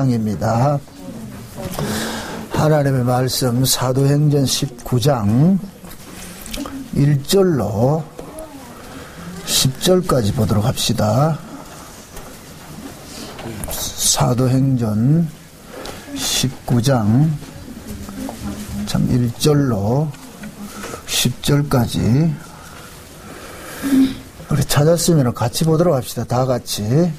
묵상입니다. 하나님의 말씀 사도행전 19장 1절로 10절까지 보도록 합시다. 사도행전 19장 참 1절로 10절까지 우리 찾았으면 같이 보도록 합시다. 다 같이.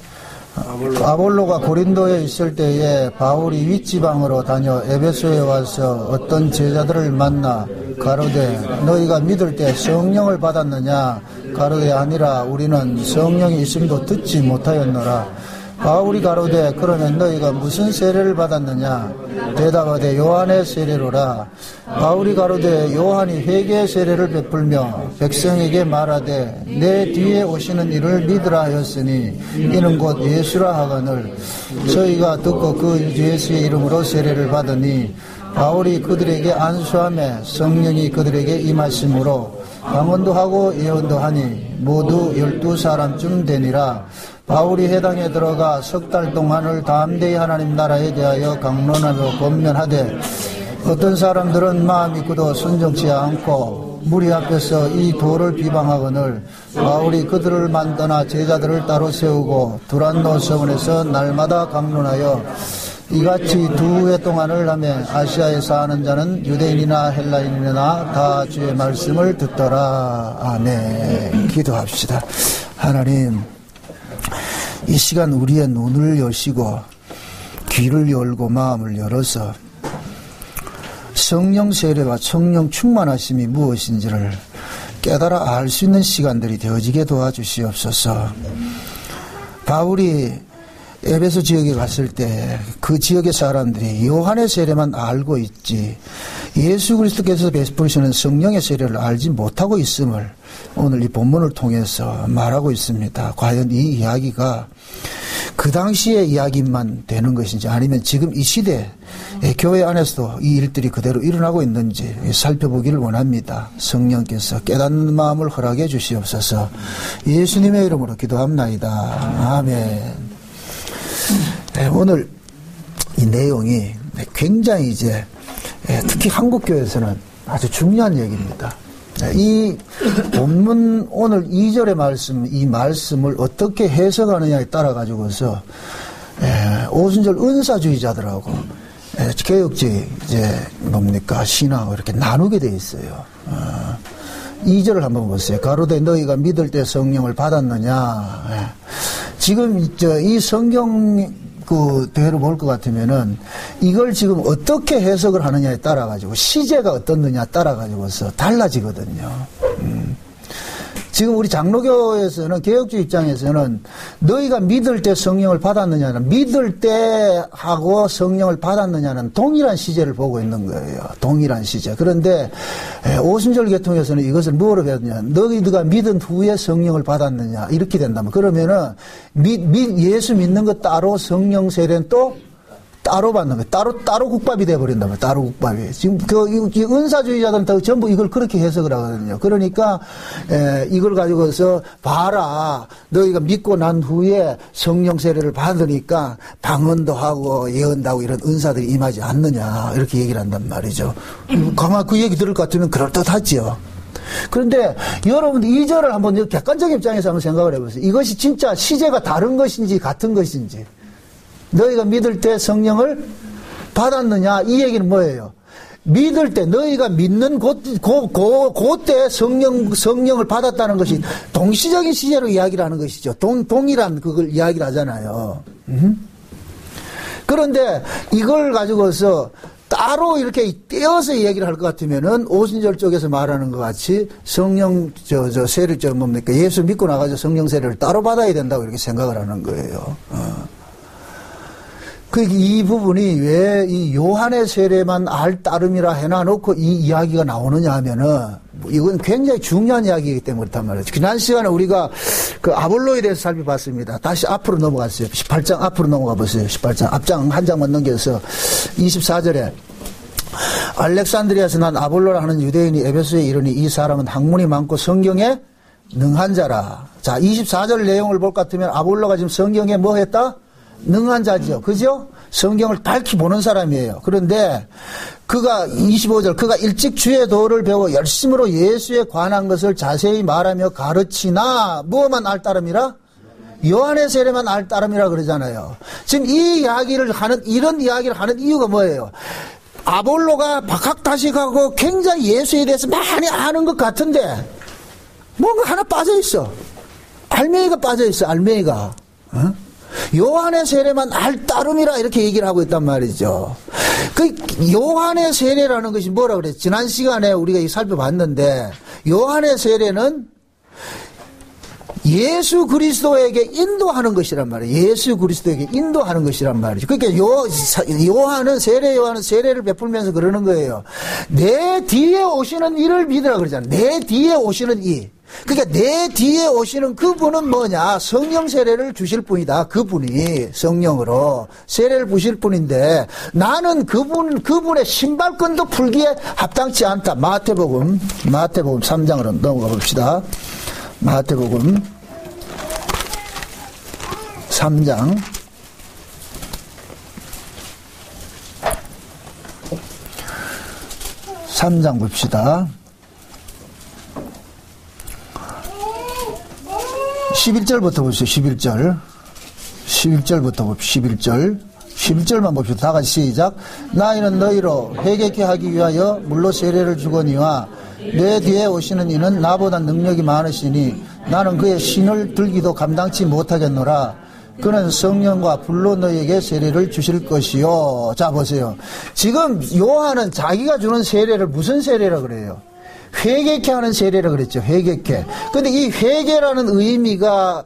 아볼로가 고린도에 있을 때에 바울이 윗지방으로 다녀 에베소에 와서 어떤 제자들을 만나 가로되 너희가 믿을 때 성령을 받았느냐? 가로되 아니라 우리는 성령이 있음도 듣지 못하였노라. 바울이 가로되 그러면 너희가 무슨 세례를 받았느냐? 대답하되 요한의 세례로라. 바울이 가로되 요한이 회개의 세례를 베풀며 백성에게 말하되 내 뒤에 오시는 이를 믿으라 하였으니 이는 곧 예수라 하거늘 저희가 듣고 그 예수의 이름으로 세례를 받으니 바울이 그들에게 안수하며 성령이 그들에게 임하심으로 방언도 하고 예언도 하니 모두 12사람쯤 되니라. 바울이 회당에 들어가 석 달 동안을 담대히 하나님 나라에 대하여 강론하며 권면하되 어떤 사람들은 마음이 굳어 순종치 않고 무리 앞에서 이 도를 비방하거늘 바울이 그들을 만떠나 제자들을 따로 세우고 두란노 서원에서 날마다 강론하여 이같이 2해 동안을 하며 아시아에 사는 자는 유대인이나 헬라인이나 다 주의 말씀을 듣더라. 아멘. 기도합시다. 하나님, 이 시간 우리의 눈을 여시고 귀를 열고 마음을 열어서 성령 세례와 성령 충만하심이 무엇인지를 깨달아 알 수 있는 시간들이 되어지게 도와주시옵소서. 바울이 에베소 지역에 갔을 때 그 지역의 사람들이 요한의 세례만 알고 있지 예수 그리스도께서 베푸시는 성령의 세례를 알지 못하고 있음을 오늘 이 본문을 통해서 말하고 있습니다. 과연 이 이야기가 그 당시의 이야기만 되는 것인지 아니면 지금 이 시대에 교회 안에서도 이 일들이 그대로 일어나고 있는지 살펴보기를 원합니다. 성령께서 깨닫는 마음을 허락해 주시옵소서. 예수님의 이름으로 기도합나이다. 아멘. 오늘 이 내용이 굉장히 이제 특히 한국교회에서는 아주 중요한 얘기입니다. 이 본문 오늘 2절의 말씀, 이 말씀을 어떻게 해석하느냐에 따라 가지고서 오순절 은사주의자들하고 개혁주의 이제 뭡니까 신앙을 이렇게 나누게 돼 있어요. 2절을 한번 보세요. 가로되 너희가 믿을 때 성령을 받았느냐? 지금 이 성경 대로 볼 것 같으면은 이걸 지금 어떻게 해석을 하느냐에 따라 가지고 시제가 어떻느냐 따라 가지고서 달라지거든요. 지금 우리 장로교에서는 개혁주의 입장에서는 너희가 믿을 때 성령을 받았느냐는 믿을 때 하고 성령을 받았느냐는 동일한 시제를 보고 있는 거예요. 동일한 시제. 그런데 오순절 계통에서는 이것을 뭐로 배웠느냐? 너희가 믿은 후에 성령을 받았느냐? 이렇게 된다면 그러면은 예수 믿는 것 따로 성령 세례는 또 따로 받는 거예요. 따로 국밥이 돼버린다면 따로 국밥이. 지금 이 은사주의자들은 다 전부 이걸 그렇게 해석을 하거든요. 그러니까 이걸 가지고서 봐라. 너희가 믿고 난 후에 성령 세례를 받으니까 방언도 하고 예언도 하고 이런 은사들이 임하지 않느냐 이렇게 얘기를 한단 말이죠. 가만 그 얘기 들을 것 같으면 그럴듯하죠. 그런데 여러분 2절을 한번 객관적인 입장에서 한번 생각을 해보세요. 이것이 진짜 시제가 다른 것인지 같은 것인지. 너희가 믿을 때 성령을 받았느냐? 이 얘기는 뭐예요? 믿을 때 너희가 믿는 그때 성령을 받았다는 것이 동시적인 시제로 이야기를 하는 것이죠. 동일한 그걸 이야기를 하잖아요. 그런데 이걸 가지고서 따로 이렇게 떼어서 얘기를 할 것 같으면은 오순절 쪽에서 말하는 것 같이 성령 세례 뭡니까? 예수 믿고 나가서 성령 세례를 따로 받아야 된다고 이렇게 생각을 하는 거예요. 이 부분이 왜 이 요한의 세례만 알 따름이라 해놔놓고 이 이야기가 나오느냐 하면은, 이건 굉장히 중요한 이야기이기 때문에 그렇단 말이죠. 지난 시간에 우리가 그 아볼로에 대해서 살펴봤습니다. 다시 앞으로 넘어갔어요. 18장 앞으로 넘어가 보세요. 18장. 앞장 한 장만 넘겨서 24절에 알렉산드리아에서 난 아볼로라 하는 유대인이 에베소에 이르니 이 사람은 학문이 많고 성경에 능한 자라. 자, 24절 내용을 볼 것 같으면 아볼로가 지금 성경에 뭐 했다? 능한 자죠. 그죠? 성경을 밝히 보는 사람이에요. 그런데 그가 25절 그가 일찍 주의 도를 배워 열심으로 예수에 관한 것을 자세히 말하며 가르치나 뭐만 알 따름이라? 요한의 세례만 알 따름이라 그러잖아요. 지금 이 이야기를 하는 이런 이야기를 하는 이유가 뭐예요? 아볼로가 박학다식하고 굉장히 예수에 대해서 많이 아는 것 같은데 뭔가 하나 빠져있어. 알맹이가 빠져있어. 알맹이가. 어? 요한의 세례만 알 따름이라 이렇게 얘기를 하고 있단 말이죠. 그 요한의 세례라는 것이 뭐라 그랬지? 지난 시간에 우리가 살펴봤는데 요한의 세례는 예수 그리스도에게 인도하는 것이란 말이에요. 예수 그리스도에게 인도하는 것이란 말이죠. 그러니까 요한은 세례를 베풀면서 그러는 거예요. 내 뒤에 오시는 이를 믿으라 그러잖아요. 내 뒤에 오시는 이. 그러니까 내 뒤에 오시는 그분은 뭐냐? 성령 세례를 주실 분이다. 그분이 성령으로 세례를 부실 분인데 나는 그분의 신발끈도 풀기에 합당치 않다. 마태복음 3장으로 넘어가 봅시다. 마태복음 3장 3장 봅시다. 11절부터 보시죠. 11절부터 봅시다. 11절만 봅시다. 다 같이 시작. 나이는 너희로 회개케 하기 위하여 물로 세례를 주거니와 내 뒤에 오시는 이는 나보다 능력이 많으시니 나는 그의 신을 들기도 감당치 못하겠노라. 그는 성령과 불로 너희에게 세례를 주실 것이요. 자 보세요. 지금 요한은 자기가 주는 세례를 무슨 세례라 그래요? 회개케 하는 세례라 그랬죠. 회개케. 근데 이 회개라는 의미가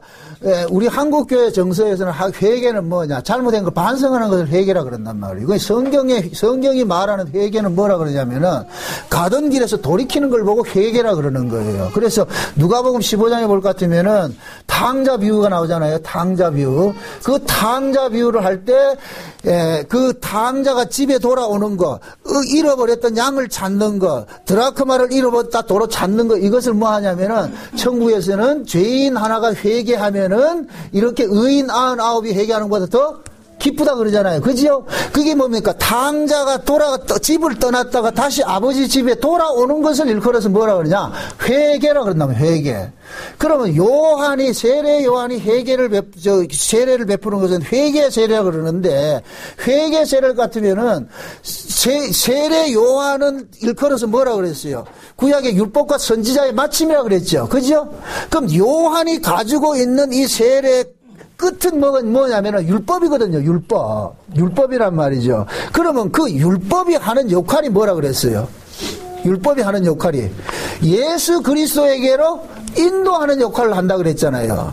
우리 한국교회 정서에서는 회개는 뭐냐? 잘못된 걸 반성하는 것을 회개라 그런단 말이에요. 성경이 말하는 회개는 뭐라 그러냐면은 가던 길에서 돌이키는 걸 보고 회개라 그러는 거예요. 그래서 누가복음 15장에 볼 것 같으면은 탕자 비유가 나오잖아요. 탕자 비유. 그 탕자 비유를 할 때 그 탕자가 집에 돌아오는 거, 잃어버렸던 양을 찾는 거, 드라크마를 잃어버렸다 도로 찾는 거, 이것을 뭐 하냐면은 천국에서는 죄인 하나가 회개하면은 이렇게 의인 99이 회개하는 것보다 더 기쁘다 그러잖아요. 그죠? 그게 뭡니까? 탕자가 집을 떠났다가 다시 아버지 집에 돌아오는 것을 일컬어서 뭐라 그러냐? 회개라 그런다면 회개. 그러면 세례 요한이 세례를 베푸는 것은 회개 세례라 그러는데, 회개 세례 같으면은, 세례 요한은 일컬어서 뭐라 그랬어요? 구약의 율법과 선지자의 마침이라 그랬죠. 그죠? 그럼 요한이 가지고 있는 이 세례 끝은 뭐냐면은 율법이거든요. 율법이란 말이죠. 그러면 그 율법이 하는 역할이 뭐라 그랬어요? 율법이 하는 역할이 예수 그리스도에게로 인도하는 역할을 한다 그랬잖아요.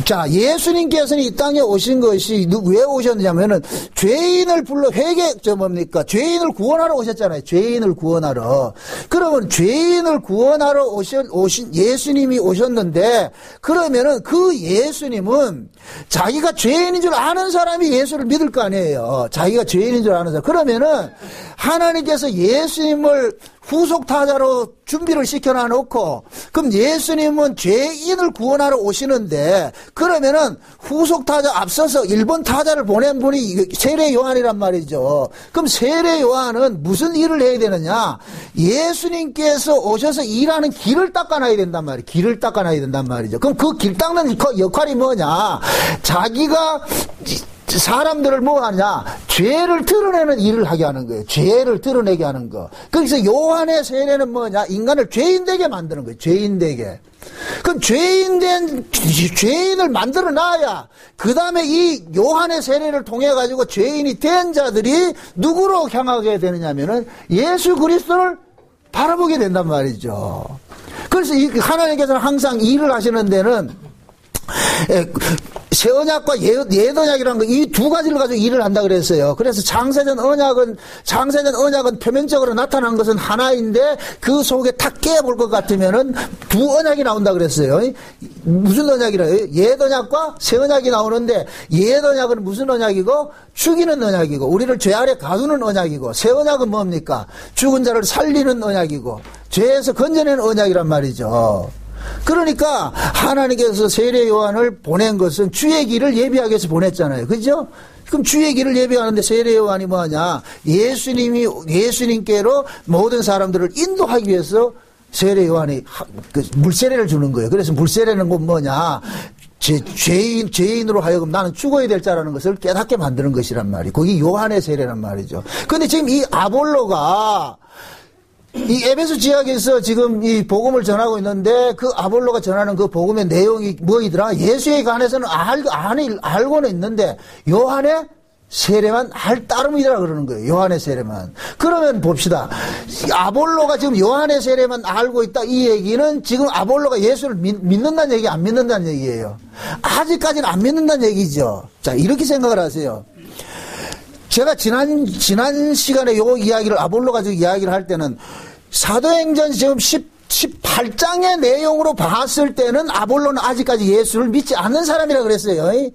자, 예수님께서는 이 땅에 오신 것이 왜 오셨냐면은 죄인을 불러 죄인을 구원하러 오셨잖아요. 죄인을 구원하러. 그러면 죄인을 구원하러 오신 예수님이 오셨는데, 그러면은 그 예수님은 자기가 죄인인 줄 아는 사람이 예수를 믿을 거 아니에요. 자기가 죄인인 줄 아는 사람. 그러면은 하나님께서 예수님을 후속타자로 준비를 시켜놔 놓고, 그럼 예수님은 죄인을 구원하러 오시는데, 그러면은 후속타자 앞서서 1번 타자를 보낸 분이 세례 요한이란 말이죠. 그럼 세례 요한은 무슨 일을 해야 되느냐? 예수님께서 오셔서 일하는 길을 닦아놔야 된단 말이에요. 길을 닦아놔야 된단 말이죠. 그럼 그 길 닦는 역할이 뭐냐? 자기가 사람들을 뭐 하냐? 죄를 드러내는 일을 하게 하는 거예요. 죄를 드러내게 하는 거. 그래서 요한의 세례는 뭐냐? 인간을 죄인 되게 만드는 거예요. 죄인 되게. 그럼 죄인을 만들어 놔야, 그 다음에 이 요한의 세례를 통해 가지고 죄인이 된 자들이 누구로 향하게 되느냐면은 예수 그리스도를 바라보게 된단 말이죠. 그래서 하나님께서는 항상 일을 하시는 데는 새 언약과 옛 언약이라는 거, 이 두 가지를 가지고 일을 한다 그랬어요. 그래서 창세전 언약은 표면적으로 나타난 것은 하나인데, 그 속에 탁 깨볼 것 같으면은 두 언약이 나온다 그랬어요. 무슨 언약이래요? 옛 언약과 새 언약이 나오는데, 옛 언약은 무슨 언약이고, 죽이는 언약이고, 우리를 죄 아래 가두는 언약이고, 새 언약은 뭡니까? 죽은 자를 살리는 언약이고, 죄에서 건져내는 언약이란 말이죠. 그러니까 하나님께서 세례 요한을 보낸 것은 주의 길을 예비하기 위해서 보냈잖아요. 그죠? 그럼 주의 길을 예배하는데 세례 요한이 뭐하냐? 예수님께로 모든 사람들을 인도하기 위해서 세례 요한이 물세례를 주는 거예요. 그래서 물세례는 뭐냐? 죄인으로 하여금 나는 죽어야 될 자라는 것을 깨닫게 만드는 것이란 말이에요. 그게 요한의 세례란 말이죠. 그런데 지금 이 아볼로가 이 에베소 지역에서 지금 이 복음을 전하고 있는데 그 아볼로가 전하는 그 복음의 내용이 뭐이더라? 예수에 관해서는 알고는 있는데 요한의 세례만 할 따름이더라 그러는 거예요. 요한의 세례만. 그러면 봅시다. 아볼로가 지금 요한의 세례만 알고 있다 이 얘기는 지금 아볼로가 예수를 믿는다는 얘기 안 믿는다는 얘기예요. 아직까지는 안 믿는다는 얘기죠. 자, 이렇게 생각을 하세요. 제가 지난 시간에 요 이야기를 아볼로 가지고 이야기를 할 때는 사도행전 지금 18장의 내용으로 봤을 때는 아볼로는 아직까지 예수를 믿지 않는 사람이라 그랬어요.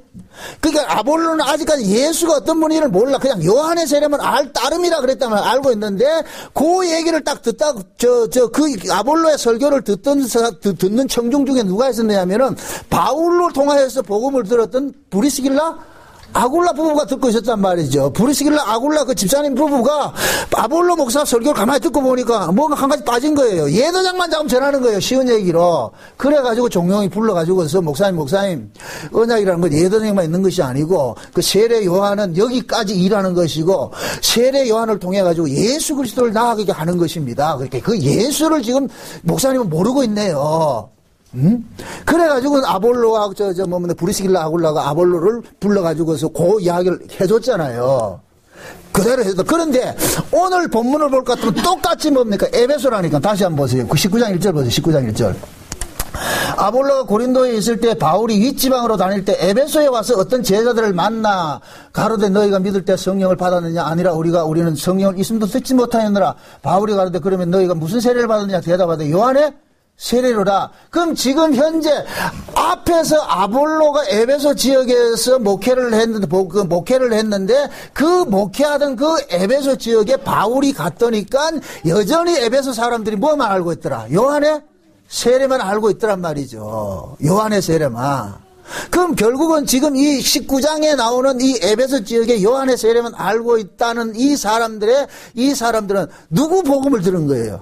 그러니까 아볼로는 아직까지 예수가 어떤 분인지를 몰라. 그냥 요한의 세례만 알 따름이라 그랬다면 알고 있는데 그 얘기를 딱 듣다 그 아볼로의 설교를 듣는 청중 중에 누가 있었냐면은 바울로 통하여서 복음을 들었던 브리스길라 아굴라 부부가 듣고 있었단 말이죠. 브리스길라 아굴라 그 집사님 부부가 아볼로 목사 설교를 가만히 듣고 보니까 뭔가 한 가지 빠진 거예요. 예도장만 자금 전하는 거예요. 쉬운 얘기로. 그래가지고 종용이 불러가지고서 목사님 언약이라는 건 예도장만 있는 것이 아니고 그 세례 요한은 여기까지 일하는 것이고 세례 요한을 통해가지고 예수 그리스도를 나아가게 하는 것입니다. 그러니까 그 예수를 지금 목사님은 모르고 있네요. 그래가지고 아볼로가 브리스길라 아굴라가 아볼로를 불러가지고서 그 이야기를 해줬잖아요. 그대로 해줬다. 그런데 오늘 본문을 볼 것 같으면 똑같이 뭡니까? 에베소라니까. 다시 한번 보세요. 그 19장 1절 보세요. 19장 1절. 아볼로가 고린도에 있을 때 바울이 윗지방으로 다닐 때 에베소에 와서 어떤 제자들을 만나 가로되 너희가 믿을 때 성령을 받았느냐? 아니라 우리는 성령을 있음도 듣지 못하였느라. 바울이 가로되 그러면 너희가 무슨 세례를 받았느냐? 대답하되 요한의 세례로라. 그럼 지금 현재 앞에서 아볼로가 에베소 지역에서 목회를 했는데 그 목회하던 그 에베소 지역에 바울이 갔더니까 여전히 에베소 사람들이 뭐만 알고 있더라? 요한의 세례만 알고 있더란 말이죠. 요한의 세례만. 그럼 결국은 지금 이 19장에 나오는 이 에베소 지역에 요한의 세례만 알고 있다는 이 사람들은 누구 복음을 들은 거예요?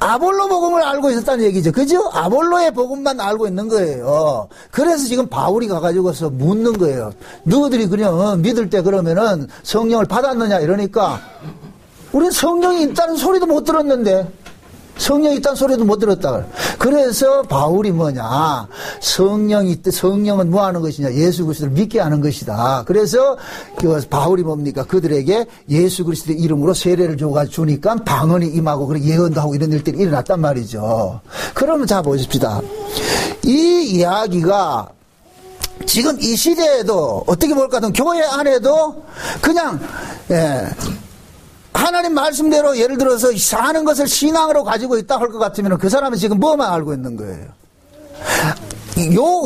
아볼로 복음을 알고 있었다는 얘기죠. 그죠? 아볼로의 복음만 알고 있는 거예요. 그래서 지금 바울이 가가지고서 묻는 거예요. 너희들이 그냥 믿을 때 그러면은 성령을 받았느냐 이러니까 우리는 성령이 있다는 소리도 못 들었는데 성령이 있다는 소리도 못 들었다. 그래서 바울이 뭐냐? 성령은 뭐 하는 것이냐? 예수 그리스도를 믿게 하는 것이다. 그래서 바울이 뭡니까? 그들에게 예수 그리스도의 이름으로 세례를 주니까 방언이 임하고 그리고 예언도 하고 이런 일들이 일어났단 말이죠. 그러면 자 보십시다. 이 이야기가 지금 이 시대에도 어떻게 볼까 하면 교회 안에도 그냥 하나님 말씀대로 예를 들어서 사는 것을 신앙으로 가지고 있다 할 것 같으면 그 사람은 지금 뭐만 알고 있는 거예요?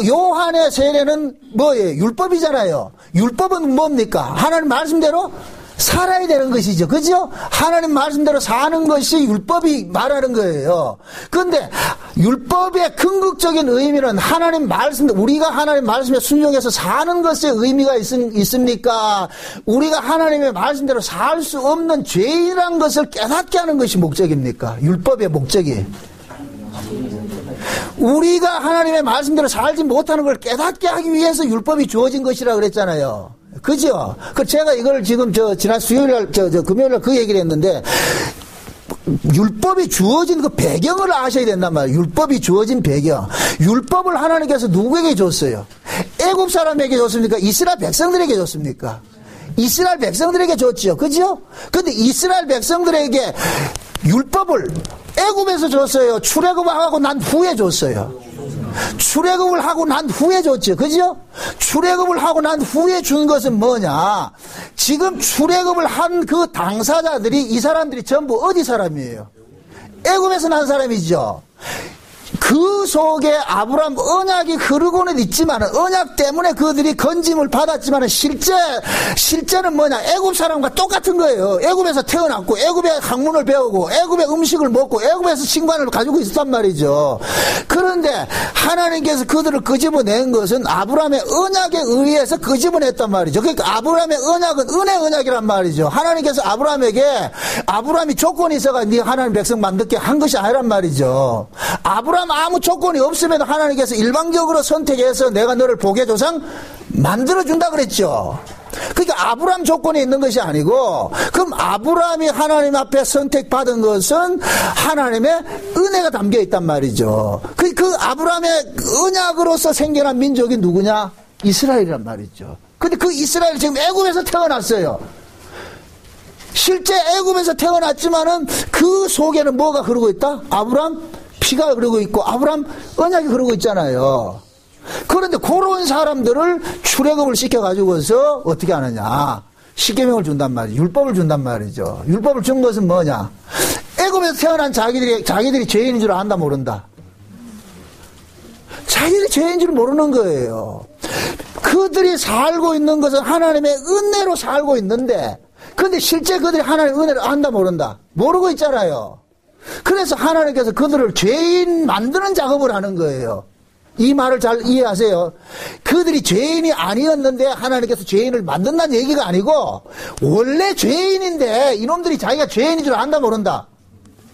요한의 세례는 뭐예요? 율법이잖아요. 율법은 뭡니까? 하나님 말씀대로 살아야 되는 것이죠. 그죠? 하나님 말씀대로 사는 것이 율법이 말하는 거예요. 그런데 율법의 궁극적인 의미는 하나님 말씀, 우리가 하나님 말씀에 순종해서 사는 것에 의미가 있습니까? 우리가 하나님의 말씀대로 살 수 없는 죄인이라는 것을 깨닫게 하는 것이 목적입니까? 율법의 목적이. 우리가 하나님의 말씀대로 살지 못하는 걸 깨닫게 하기 위해서 율법이 주어진 것이라 그랬잖아요. 그죠? 제가 이걸 지금 지난 수요일날, 금요일날 그 얘기를 했는데, 율법이 주어진 그 배경을 아셔야 된단 말이에요. 율법이 주어진 배경. 율법을 하나님께서 누구에게 줬어요? 애굽 사람에게 줬습니까? 이스라엘 백성들에게 줬습니까? 이스라엘 백성들에게 줬지요. 그죠? 근데 이스라엘 백성들에게 율법을 애굽에서 줬어요. 출애굽하고 난 후에 줬어요. 출애굽을 하고 난 후에 줬죠. 그죠? 출애굽을 하고 난 후에 준 것은 뭐냐? 지금 출애굽을 한 그 당사자들이 이 사람들이 전부 어디 사람이에요? 애굽에서 난 사람이죠. 그 속에 아브라함 언약이 흐르고는 있지만 언약 때문에 그들이 건짐을 받았지만 실제는 뭐냐, 애굽 사람과 똑같은 거예요. 애굽에서 태어났고 애굽의 학문을 배우고 애굽의 음식을 먹고 애굽에서 신관을 가지고 있었단 말이죠. 그런데 하나님께서 그들을 끄집어낸 것은 아브라함의 언약에 의해서 끄집어냈단 말이죠. 그러니까 아브라함의 언약은 은혜 언약이란 말이죠. 하나님께서 아브라함이 조건이 있어가 네 하나님 백성 만들게 한 것이 아니란 말이죠. 아브라함 아무 조건이 없으면 하나님께서 일방적으로 선택해서 내가 너를 복의 조상 만들어준다 그랬죠. 그러니까 아브라함 조건이 있는 것이 아니고, 그럼 아브라함이 하나님 앞에 선택받은 것은 하나님의 은혜가 담겨 있단 말이죠. 그 아브라함의 언약으로서 생겨난 민족이 누구냐? 이스라엘이란 말이죠. 근데 그 이스라엘 지금 애굽에서 태어났어요. 실제 애굽에서 태어났지만은 그 속에는 뭐가 흐르고 있다? 아브라함 피가 흐르고 있고 아브라함 언약이 흐르고 있잖아요. 그런데 그런 사람들을 출애굽을 시켜가지고서 어떻게 하느냐, 십계명을 준단 말이죠. 율법을 준단 말이죠. 율법을 준 것은 뭐냐, 애굽에서 태어난 자기들이 죄인인 줄 안다 모른다. 자기들이 죄인인 줄 모르는 거예요. 그들이 살고 있는 것은 하나님의 은혜로 살고 있는데, 근데 실제 그들이 하나님의 은혜를 안다 모른다. 모르고 있잖아요. 그래서 하나님께서 그들을 죄인 만드는 작업을 하는 거예요. 이 말을 잘 이해하세요. 그들이 죄인이 아니었는데 하나님께서 죄인을 만든다는 얘기가 아니고, 원래 죄인인데 이놈들이 자기가 죄인인 줄 안다 모른다.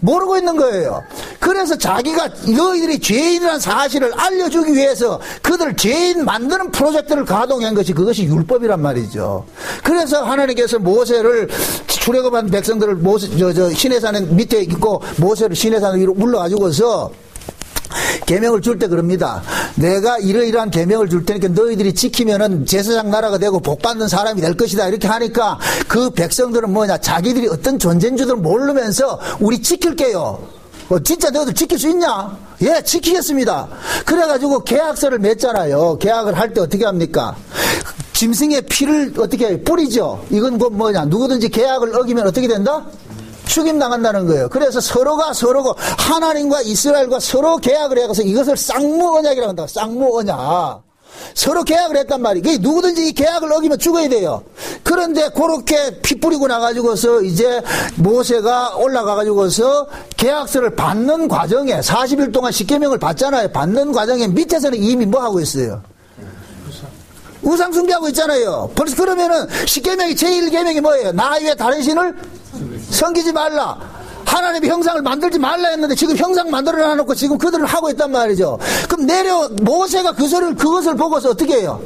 모르고 있는 거예요. 그래서 자기가 너희들이 죄인이라는 사실을 알려주기 위해서 그들을 죄인 만드는 프로젝트를 가동한 것이, 그것이 율법이란 말이죠. 그래서 하나님께서 모세를, 출애굽한 백성들을 시내산 밑에 있고 모세를 시내산 위로 올라가지고서 계명을 줄 때 그럽니다. 내가 이러이러한 계명을 줄 테니까 너희들이 지키면은 제사장 나라가 되고 복받는 사람이 될 것이다. 이렇게 하니까 그 백성들은 뭐냐, 자기들이 어떤 존재인 줄을 모르면서 우리 지킬게요. 진짜 너희들 지킬 수 있냐? 예, 지키겠습니다. 그래가지고 계약서를 맺잖아요. 계약을 할 때 어떻게 합니까? 짐승의 피를 어떻게 뿌리죠? 이건 뭐냐, 누구든지 계약을 어기면 어떻게 된다? 죽임당한다는 거예요. 그래서 서로가 하나님과 이스라엘과 서로 계약을 해서 이것을 쌍무 언약이라고 한다. 쌍무 언약. 서로 계약을 했단 말이에요. 누구든지 이 계약을 어기면 죽어야 돼요. 그런데 그렇게 피 뿌리고 나가지고서 이제 모세가 올라가가지고서 계약서를 받는 과정에 40일 동안 십계명을 받잖아요. 받는 과정에 밑에서는 이미 뭐 하고 있어요? 우상 숭배하고 있잖아요. 벌써 그러면은 십계명이 제1계명이 뭐예요? 나 외에 다른 신을 섬기지 말라. 하나님의 형상을 만들지 말라 했는데 지금 형상 만들어 놔놓고 지금 그들을 하고 있단 말이죠. 그럼 모세가 그것을 보고서 어떻게 해요?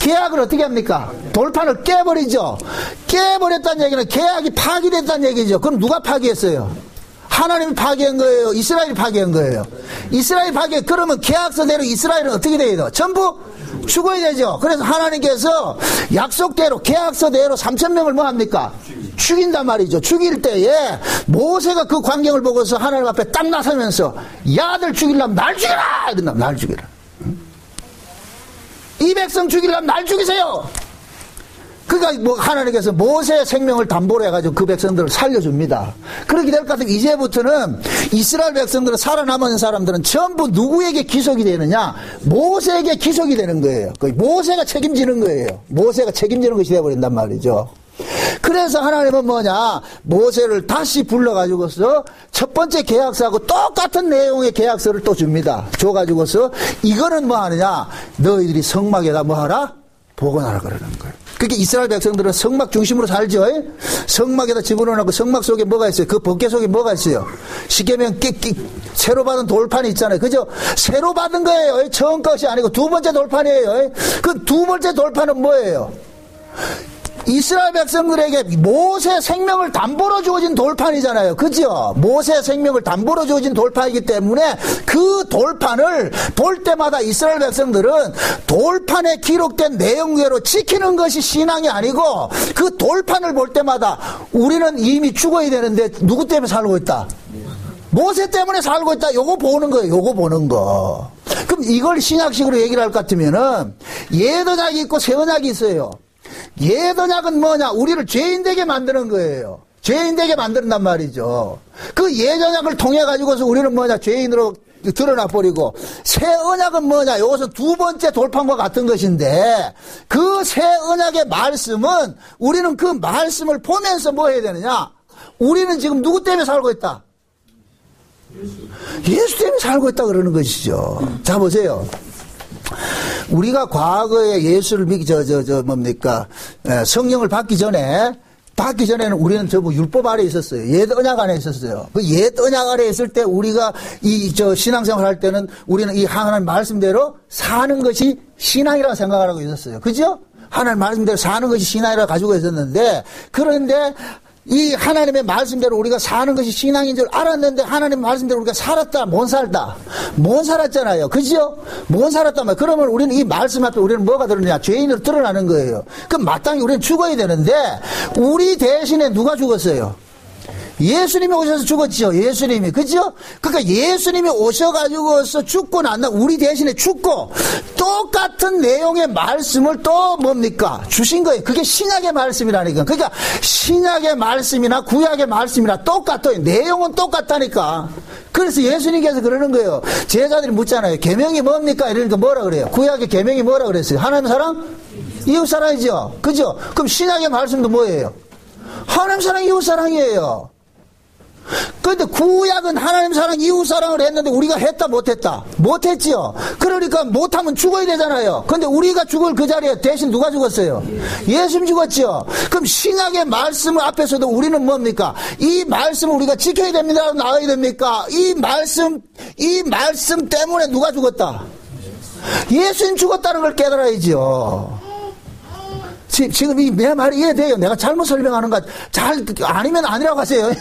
계약을 어떻게 합니까? 돌판을 깨버리죠. 깨버렸다는 얘기는 계약이 파기됐다는 얘기죠. 그럼 누가 파기했어요? 하나님이 파기한 거예요? 이스라엘이 파기한 거예요? 이스라엘이 파기해. 그러면 계약서대로 이스라엘은 어떻게 돼요? 전부 죽어야 되죠. 그래서 하나님께서 약속대로 계약서대로 3,000명을 뭐 합니까? 죽인단 말이죠. 죽일 때에 모세가 그 광경을 보고서 하나님 앞에 딱 나서면서 야들 죽이려면 날 죽여라! 이런다면 날 죽여라. 이 백성 죽이려면 날 죽이세요! 그러니까 하나님께서 모세의 생명을 담보로 해가지고 그 백성들을 살려줍니다. 그렇게 될 것 같으면 이제부터는 이스라엘 백성들은, 살아남은 사람들은 전부 누구에게 기속이 되느냐? 모세에게 기속이 되는 거예요. 모세가 책임지는 거예요. 모세가 책임지는 것이 되어버린단 말이죠. 그래서 하나님은 뭐냐, 모세를 다시 불러가지고서 첫 번째 계약서하고 똑같은 내용의 계약서를 또 줍니다. 줘가지고서 이거는 뭐 하느냐, 너희들이 성막에다 뭐 하라? 복원하라 그러는 거예요. 그렇게 이스라엘 백성들은 성막 중심으로 살죠. 성막에다 집어넣어놓고 성막 속에 뭐가 있어요? 그 법궤 속에 뭐가 있어요? 십계명 새로 받은 돌판이 있잖아요. 그죠? 새로 받은 거예요. 처음 것이 아니고 두 번째 돌판이에요. 그 두 번째 돌판은 뭐예요? 이스라엘 백성들에게 모세 생명을 담보로 주어진 돌판이잖아요. 그죠? 모세 생명을 담보로 주어진 돌판이기 때문에 그 돌판을 볼 때마다 이스라엘 백성들은 돌판에 기록된 내용대로 지키는 것이 신앙이 아니고, 그 돌판을 볼 때마다 우리는 이미 죽어야 되는데 누구 때문에 살고 있다? 모세 때문에 살고 있다. 요거 보는 거예요. 요거 보는 거. 그럼 이걸 신약식으로 얘기를 할 것 같으면은 옛 언약이 있고 새 언약이 있어요. 옛 언약은 뭐냐? 우리를 죄인 되게 만드는 거예요. 죄인 되게 만든단 말이죠. 그 옛 언약을 통해 가지고서 우리는 뭐냐? 죄인으로 드러나 버리고, 새 언약은 뭐냐? 이것은 두 번째 돌판과 같은 것인데, 그 새 언약의 말씀은 우리는 그 말씀을 보면서 뭐 해야 되느냐? 우리는 지금 누구 때문에 살고 있다? 예수 때문에 살고 있다 그러는 것이죠. 자, 보세요. 우리가 과거에 예수를 성령을 받기 전에는 우리는 율법 아래 있었어요. 옛 언약 안에 있었어요. 그 옛 언약 아래 있을 때 우리가 신앙생활 할 때는 우리는 이 하나님 말씀대로 사는 것이 신앙이라고 생각하고 있었어요. 그죠? 하나님 말씀대로 사는 것이 신앙이라고 가지고 있었는데, 그런데 이 하나님의 말씀대로 우리가 사는 것이 신앙인 줄 알았는데, 하나님의 말씀대로 우리가 살았다, 못 살다? 못 살았잖아요. 그죠? 못 살았단 말이에요. 그러면 우리는 이 말씀 앞에 우리는 뭐가 드러나냐? 죄인으로 드러나는 거예요. 그럼 마땅히 우리는 죽어야 되는데, 우리 대신에 누가 죽었어요? 예수님이 오셔서 죽었죠. 예수님이. 그죠? 그러니까 예수님이 오셔가지고서 죽고 난 다음 우리 대신에 죽고 똑같은 내용의 말씀을 또 뭡니까? 주신 거예요. 그게 신약의 말씀이라니까. 그러니까 신약의 말씀이나 구약의 말씀이나 똑같아요. 내용은 똑같다니까. 그래서 예수님께서 그러는 거예요. 제자들이 묻잖아요. 계명이 뭡니까? 이러니까 뭐라 그래요? 구약의 계명이 뭐라 그랬어요? 하나님 사랑? 이웃 사랑이죠. 그죠? 그럼 신약의 말씀도 뭐예요? 하나님 사랑, 이웃 사랑이에요. 그런데 구약은 하나님 사랑, 이웃 사랑을 했는데 우리가 했다 못했다? 못했지요. 그러니까 못하면 죽어야 되잖아요. 그런데 우리가 죽을 그 자리에 대신 누가 죽었어요? 예수님 죽었지요. 그럼 신약의 말씀을 앞에서도 우리는 뭡니까? 이 말씀을 우리가 지켜야 됩니다. 나와야 됩니까? 이 말씀 때문에 누가 죽었다? 예수님 죽었다는 걸 깨달아야지요. 지금 내 말이 이해돼요? 내가 잘못 설명하는가? 아니면 아니라고 하세요.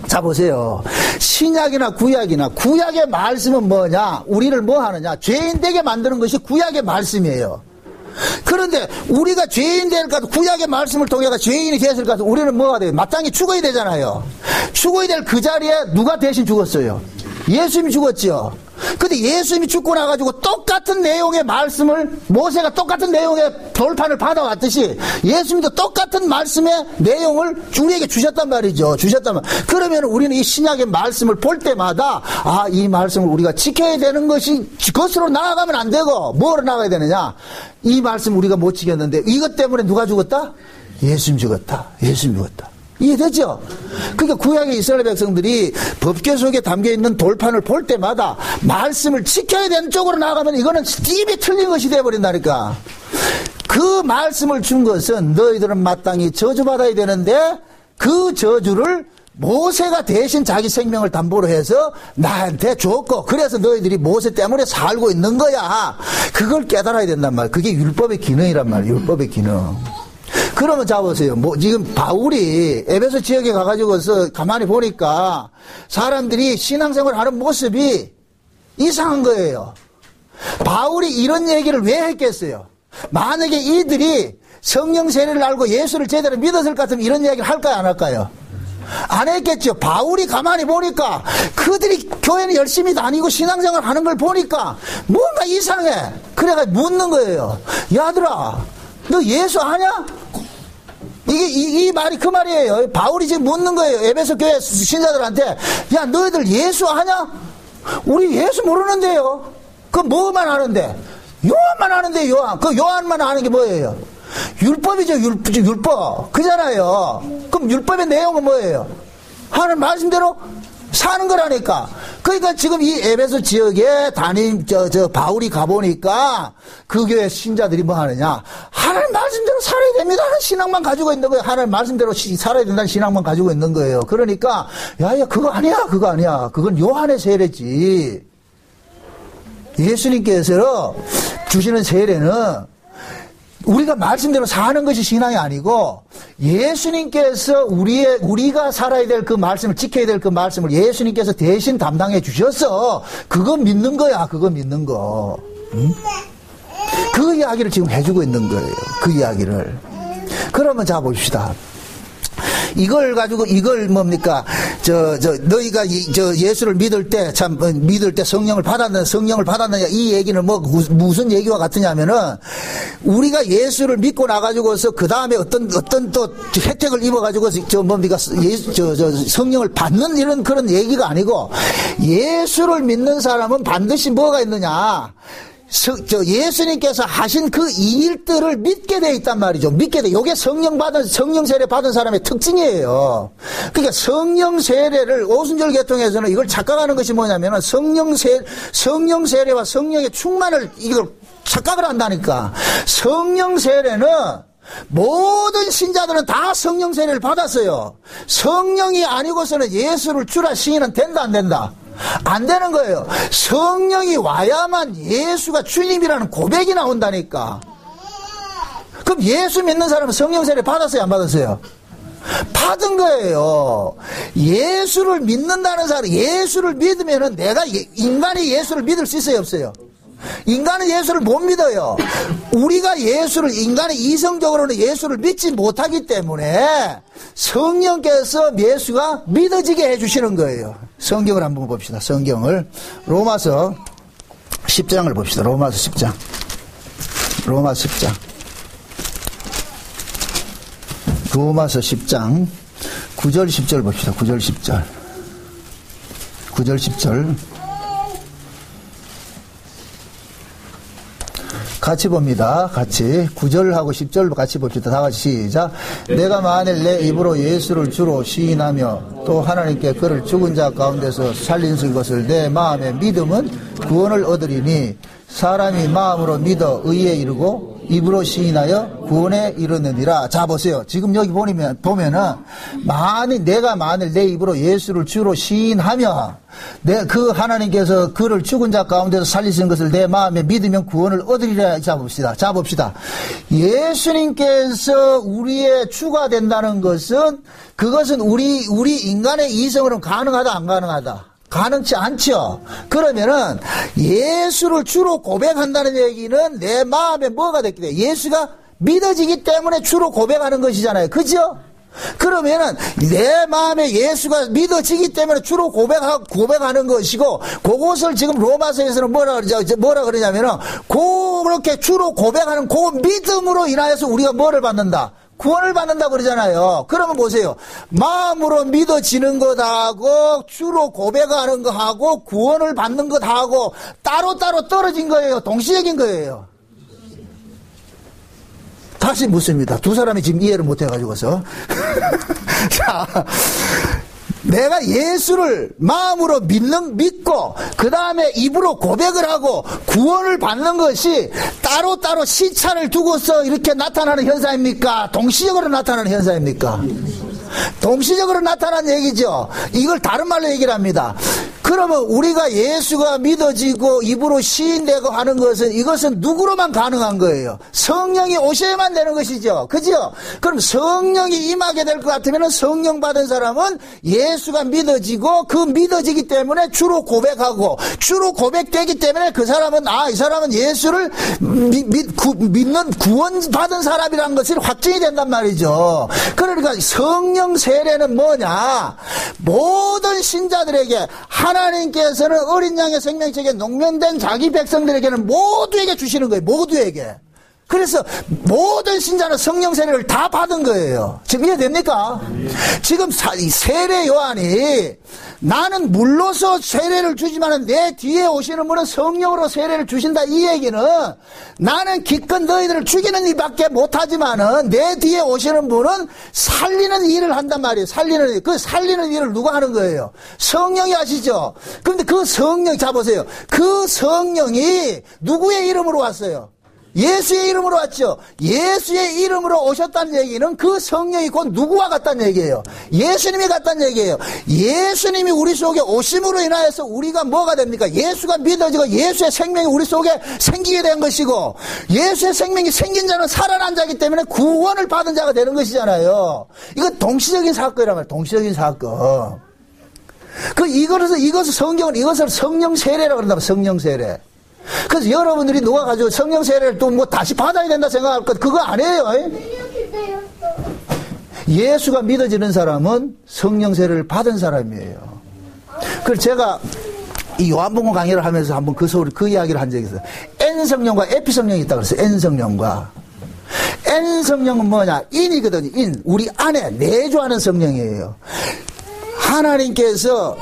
자, 보세요. 신약이나 구약의 말씀은 뭐냐? 우리를 뭐 하느냐? 죄인 되게 만드는 것이 구약의 말씀이에요. 그런데 우리가 죄인 될까, 구약의 말씀을 통해서 죄인이 됐을까, 우리는 뭐가 돼요? 마땅히 죽어야 되잖아요. 죽어야 될 그 자리에 누가 대신 죽었어요? 예수님이 죽었죠. 근데 예수님이 죽고 나가지고 똑같은 내용의 말씀을, 모세가 똑같은 내용의 돌판을 받아왔듯이 예수님도 똑같은 말씀의 내용을 우리에게 주셨단 말이죠. 그러면 우리는 이 신약의 말씀을 볼 때마다, 이 말씀을 우리가 지켜야 되는 것이, 그것으로 나아가면 안 되고, 뭐로 나가야 되느냐? 이 말씀 우리가 못 지켰는데, 이것 때문에 누가 죽었다? 예수님 죽었다. 이해되죠? 그러니까 구약의 이스라엘 백성들이 법궤 속에 담겨있는 돌판을 볼 때마다 말씀을 지켜야 되는 쪽으로 나가면 이거는 입이 틀린 것이 되어버린다니까. 그 말씀을 준 것은 너희들은 마땅히 저주받아야 되는데, 그 저주를 모세가 대신 자기 생명을 담보로 해서 나한테 줬고, 그래서 너희들이 모세 때문에 살고 있는 거야. 그걸 깨달아야 된단 말이야. 그게 율법의 기능이란 말이야. 율법의 기능. 그러면 잡으세요. 지금 바울이 에베소 지역에 가가지고서 가만히 보니까 사람들이 신앙생활 하는 모습이 이상한 거예요. 바울이 이런 얘기를 왜 했겠어요? 만약에 이들이 성령 세례를 알고 예수를 제대로 믿었을 것 같으면 이런 얘기를 할까요, 안 할까요? 안 했겠죠. 바울이 가만히 보니까 그들이 교회는 열심히 다니고 신앙생활 하는 걸 보니까 뭔가 이상해. 그래가지고 묻는 거예요. 야들아, 너 예수 아냐? 이 말이 그 말이에요. 바울이 지금 묻는 거예요. 에베소 교회 신자들한테. 야, 너희들 예수 아냐? 우리 예수 모르는데요. 그 뭐만 아는데? 요한만 아는데, 요한. 그 요한만 아는 게 뭐예요? 율법이죠, 율법. 그잖아요. 그럼 율법의 내용은 뭐예요? 하나님 말씀대로 사는 거라니까. 그러니까 지금 이 에베소 지역에 바울이 가보니까 그 교회 신자들이 뭐 하느냐. 하나님 말씀대로 살아야 됩니다. 하는 신앙만 가지고 있는 거예요. 하나님 말씀대로 살아야 된다는 신앙만 가지고 있는 거예요. 그러니까, 그거 아니야. 그건 요한의 세례지. 예수님께서 주시는 세례는 우리가 말씀대로 사는 것이 신앙이 아니고, 예수님께서 우리가 살아야 될 그 말씀을, 지켜야 될 그 말씀을 예수님께서 대신 담당해 주셔서 그거 믿는 거야. 그거 믿는 거. 응? 그 이야기를 지금 해주고 있는 거예요. 그 이야기를. 그러면 자 봅시다. 이걸 뭡니까? 너희가 예수를 믿을 때 성령을 받았느냐 이 얘기는 무슨 얘기와 같으냐면은 우리가 예수를 믿고 나가지고서 그 다음에 어떤 또 혜택을 입어가지고 뭡니까 성령을 받는 이런 그런 얘기가 아니고 예수를 믿는 사람은 반드시 뭐가 있느냐? 예수님께서 하신 그 일들을 믿게 돼 있단 말이죠. 믿게 돼. 이게 성령 세례 받은 사람의 특징이에요. 그러니까 성령 세례를 오순절 계통에서는 이걸 착각하는 것이 뭐냐면은 성령 세례와 성령의 충만을 이걸 착각을 한다니까. 성령 세례는 모든 신자들은 다 성령 세례를 받았어요. 성령이 아니고서는 예수를 주라 시인은 된다 안 된다? 안 되는 거예요. 성령이 와야만 예수가 주님이라는 고백이 나온다니까. 그럼 예수 믿는 사람은 성령 세례 받았어요 안 받았어요? 받은 거예요. 예수를 믿는다는 사람, 예수를 믿으면은 내가 인간이 예수를 믿을 수 있어요 없어요? 인간은 예수를 못 믿어요. 우리가 인간이 이성적으로는 예수를 믿지 못하기 때문에 성령께서 예수가 믿어지게 해주시는 거예요. 성경을 한번 봅시다. 성경을 로마서 10장을 봅시다. 로마서 10장 9절 10절 봅시다. 9절 10절 같이 봅니다. 같이 9절하고 10절 같이 봅시다. 다 같이 시작. 내가 만일 내 입으로 예수를 주로 시인하며 또 하나님께 그를 죽은 자 가운데서 살린 것을 내 마음에 믿음은 구원을 얻으리니 사람이 마음으로 믿어 의에 이르고 입으로 시인하여 구원에 이르느니라. 자 보세요. 지금 여기 보면은 내가 만일 내 입으로 예수를 주로 시인하며 그 하나님께서 그를 죽은 자 가운데서 살리신 것을 내 마음에 믿으면 구원을 얻으리라. 자 봅시다. 예수님께서 우리의 주가 된다는 것은 그것은 우리 인간의 이성으로는 가능하다 안 가능하다? 가능치 않죠. 그러면은 예수를 주로 고백한다는 얘기는 내 마음에 뭐가 됐기 때문에 예수가 믿어지기 때문에 주로 고백하는 것이잖아요. 그죠? 그러면은 내 마음에 예수가 믿어지기 때문에 주로 고백하는 것이고, 그것을 지금 로마서에서는 뭐라 그러냐면은 그렇게 주로 고백하는 그 믿음으로 인하여서 우리가 뭐를 받는다? 구원을 받는다고 그러잖아요. 그러면 보세요. 마음으로 믿어지는 것하고 주로 고백하는 것하고 구원을 받는 것하고 따로따로 떨어진 거예요. 동시적인 거예요. 다시 묻습니다. 두 사람이 지금 이해를 못 해가지고서. 자, 내가 예수를 마음으로 믿고 그 다음에 입으로 고백을 하고 구원을 받는 것이 따로따로 시차를 두고서 이렇게 나타나는 현상입니까? 동시적으로 나타나는 현상입니까? 동시적으로 나타나는 얘기죠. 이걸 다른 말로 얘기를 합니다. 그러면 우리가 예수가 믿어지고 입으로 시인되고 하는 것은 이것은 누구로만 가능한 거예요? 성령이 오셔야만 되는 것이죠. 그죠? 그럼 성령이 임하게 될 것 같으면 성령 받은 사람은 예수가 믿어지고 그 믿어지기 때문에 주로 고백하고 주로 고백되기 때문에 그 사람은 이 사람은 예수를 믿는 구원받은 사람이라는 것이 확증이 된단 말이죠. 그러니까 성령 세례는 뭐냐? 모든 신자들에게 하나님께서는 어린 양의 생명책에 농면된 자기 백성들에게는 모두에게 주시는 거예요. 모두에게. 그래서 모든 신자는 성령 세례를 다 받은 거예요. 지금 이해됩니까? 지금 세례 요한이 나는 물로서 세례를 주지만 내 뒤에 오시는 분은 성령으로 세례를 주신다, 이 얘기는 나는 기껏 너희들을 죽이는 일밖에 못하지만은 내 뒤에 오시는 분은 살리는 일을 한단 말이에요. 살리는 일. 그 살리는 일을 누가 하는 거예요? 성령이 하시죠. 그런데 그 성령, 자 보세요. 그 성령이 누구의 이름으로 왔어요? 예수의 이름으로 왔죠. 예수의 이름으로 오셨다는 얘기는 그 성령이 곧 누구와 같다는 얘기예요? 예수님이 같다는 얘기예요. 예수님이 우리 속에 오심으로 인하여서 우리가 뭐가 됩니까? 예수가 믿어지고 예수의 생명이 우리 속에 생기게 된 것이고, 예수의 생명이 생긴 자는 살아난 자이기 때문에 구원을 받은 자가 되는 것이잖아요. 이건 동시적인 사건이란 말이에요. 동시적인 사건. 이것을 성령 세례라고 그런다. 성령 세례. 그래서 여러분들이 누가 가지고 성령 세례를 또 다시 받아야 된다 생각할 것, 그거 아니에요. 예수가 믿어지는 사람은 성령 세례를 받은 사람이에요. 그래서 제가 이 요한복음 강의를 하면서 한번 그 이야기를 한 적이 있어요. N 성령과 에피 성령이 있다고 그랬어요. N 성령과. N 성령은 뭐냐? 인이거든요. 인. 우리 안에 내주하는 성령이에요. 하나님께서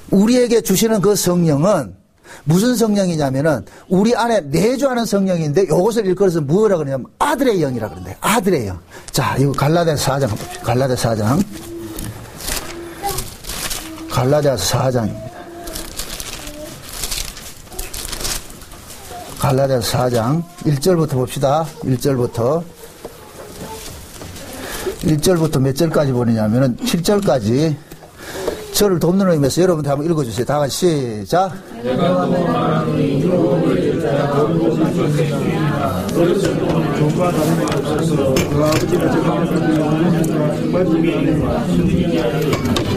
우리에게 주시는 그 성령은 무슨 성령이냐면은 우리 안에 내주하는 성령인데 이것을 일컬어서 뭐라 그러냐면 아들의 영이라 그러는데 아들의 영. 자, 이거 갈라디아서 4장 봅시다. 갈라디아서 4장. 갈라디아서 4장입니다. 갈라디아서 4장 1절부터 봅시다. 1절부터 몇 절까지 보느냐면은 7절까지 저를 돕는 의미에서 여러분들 한번 읽어주세요. 다 같이 시작. 내가 또 말하노니 유업을 일자야 모든 것을 행하리라. 어렸을 동안 종과 다름이 없어서 그 아버지가 정하는 정말 중에 있는 순진이 아니라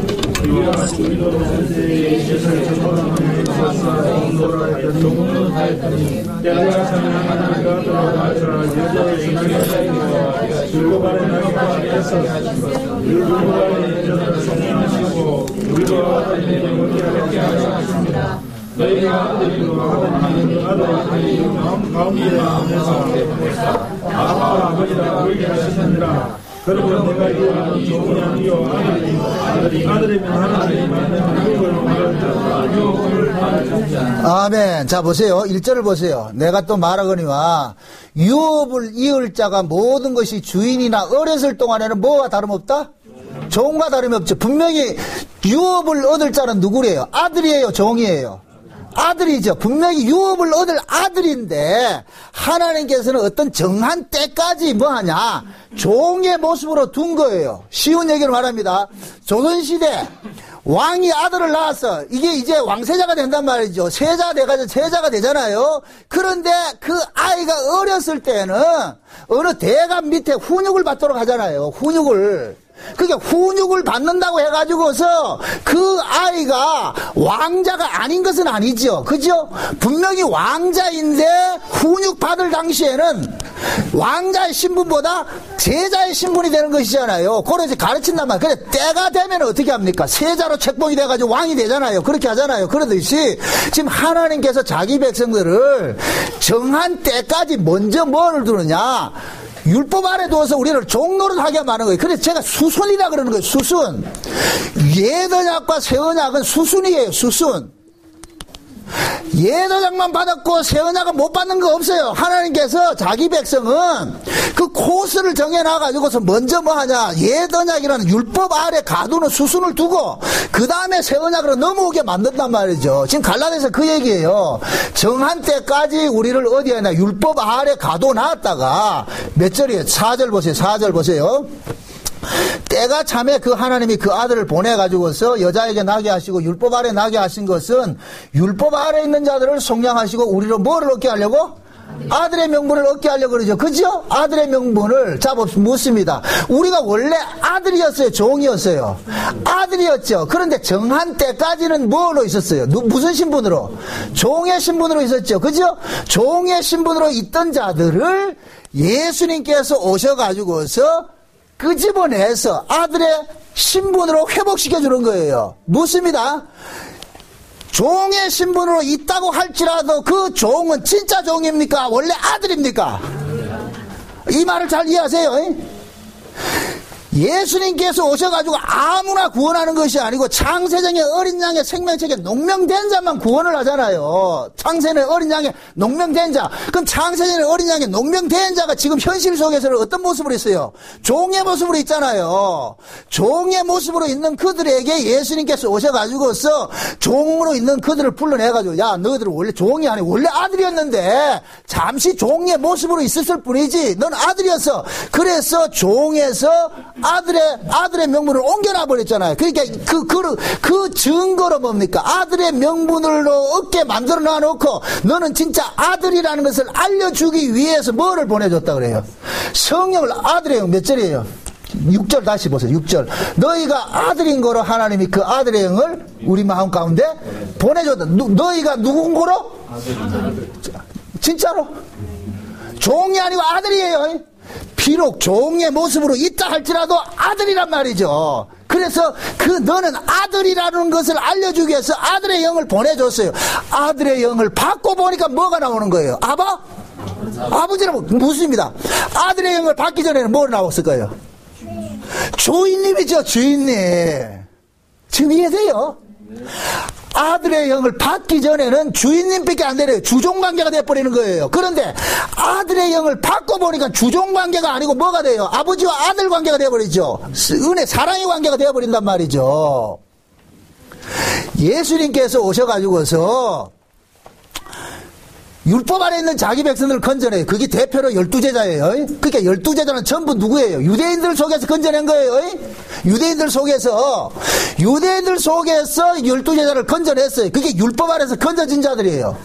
이와 같이 우리도 선생의 세상에 전파하는 것과 인도라 종은 하였더니 때가 차면 하나님과 돌아갈 줄 알아 여자의 생명과 즐거움의 나기가 되어서 율법의 여자를 성행하시고 우리가 하나님의 영원히 하셨습니다. 너희가 아들이고 하나님의 아들의 마음 가운데서 아빠 아버지라 보이게 하시느니라. 그러므로 내가 이루어진 종이 아니요 아들이면 하나님이 만든 유업을 받으셨다. 아멘. 자 보세요. 1절을 보세요. 내가 또 말하거니와 유업을 이을 자가 모든 것이 주인이나 어렸을 동안에는 뭐와 다름없다? 종과 다름이 없죠. 분명히 유업을 얻을 자는 누구래요? 아들이에요? 종이에요? 아들이죠. 분명히 유업을 얻을 아들인데 하나님께서는 어떤 정한 때까지 뭐하냐? 종의 모습으로 둔 거예요. 쉬운 얘기를 말합니다. 조선시대 왕이 아들을 낳았어. 이게 이제 왕세자가 된단 말이죠. 세자가 돼가지고 세자가 되잖아요. 그런데 그 아이가 어렸을 때는 어느 대감 밑에 훈육을 받도록 하잖아요. 훈육을. 그러니까 훈육을 받는다고 해가지고서 그 아이가 왕자가 아닌 것은 아니죠. 그죠? 분명히 왕자인데 훈육 받을 당시에는 왕자의 신분보다 제자의 신분이 되는 것이잖아요. 그래서 가르친단 말이에요. 근데 때가 되면 어떻게 합니까? 세자로 책봉이 돼가지고 왕이 되잖아요. 그렇게 하잖아요. 그러듯이 지금 하나님께서 자기 백성들을 정한 때까지 먼저 뭐를 두느냐? 율법 아래 두어서 우리를 종노릇 하게 하는 거예요. 그래서 제가 수순이라 그러는 거예요. 수순. 옛언약과 새언약은 수순이에요. 수순. 옛언약만 받았고 새언약은 못 받는 거 없어요. 하나님께서 자기 백성은 그 코스를 정해놔가지고서 먼저 뭐 하냐? 옛언약이라는 율법 아래 가두는 수순을 두고 그 다음에 새언약으로 넘어오게 만든단 말이죠. 지금 갈라디아서 그 얘기예요. 정한 때까지 우리를 어디에 나 율법 아래 가둬놨다가 몇 절이에요? 4절 보세요. 4절 보세요. 때가 참에 그 하나님이 그 아들을 보내가지고서 여자에게 나게 하시고 율법 아래 나게 하신 것은 율법 아래 있는 자들을 속량하시고 우리로 뭐를 얻게 하려고? 아들의 명분을 얻게 하려고 그러죠. 그죠? 아들의 명분을 묻습니다. 우리가 원래 아들이었어요? 종이었어요? 아들이었죠. 그런데 정한 때까지는 뭐로 있었어요? 무슨 신분으로? 종의 신분으로 있었죠. 그죠? 종의 신분으로 있던 자들을 예수님께서 오셔가지고서 끄집어내서 아들의 신분으로 회복시켜주는 거예요. 묻습니다. 종의 신분으로 있다고 할지라도 그 종은 진짜 종입니까? 원래 아들입니까? 이 말을 잘 이해하세요. 예수님께서 오셔가지고 아무나 구원하는 것이 아니고 창세전의 어린 양의 생명책에 농명된 자만 구원을 하잖아요. 창세전의 어린 양의 농명된 자. 그럼 창세전의 어린 양의 농명된 자가 지금 현실 속에서는 어떤 모습으로 있어요? 종의 모습으로 있잖아요. 종의 모습으로 있는 그들에게 예수님께서 오셔가지고서 종으로 있는 그들을 불러내가지고 야 너희들은 원래 종이 아니고 원래 아들이었는데 잠시 종의 모습으로 있었을 뿐이지 넌 아들이었어. 그래서 종에서 아들의 명분을 옮겨놔 버렸잖아요. 그러니까 그 증거로 뭡니까? 아들의 명분으로 얻게 만들어 놔놓고 너는 진짜 아들이라는 것을 알려주기 위해서 뭐를 보내줬다 그래요? 성령을. 아들의 영 몇 절이에요? 6절 다시 보세요. 6절. 너희가 아들인 거로 하나님이 그 아들의 영을 우리 마음 가운데 보내줬다. 너희가 누군 거로? 진짜로? 종이 아니고 아들이에요. 비록 종의 모습으로 있다 할지라도 아들이란 말이죠. 그래서 너는 아들이라는 것을 알려주기 위해서 아들의 영을 보내줬어요. 아들의 영을 받고 보니까 뭐가 나오는 거예요? 아버지라고 묻습니다. 아들의 영을 받기 전에는 뭐 나왔을까요? 주인님이죠. 주인님. 지금 이해돼요? 아들의 영을 받기 전에는 주인님밖에 안 되네요. 주종관계가 돼버리는 거예요. 그런데 아들의 영을 받고 보니까 주종관계가 아니고 뭐가 돼요? 아버지와 아들 관계가 돼버리죠. 은혜, 사랑의 관계가 돼버린단 말이죠. 예수님께서 오셔가지고서 율법 아래 있는 자기 백성들을 건져내요. 그게 대표로 12제자예요. 그러니까 12제자는 전부 누구예요? 유대인들 속에서 건져낸 거예요. 유대인들 속에서 12제자를 건져냈어요. 그게 율법 아래에서 건져진 자들이에요.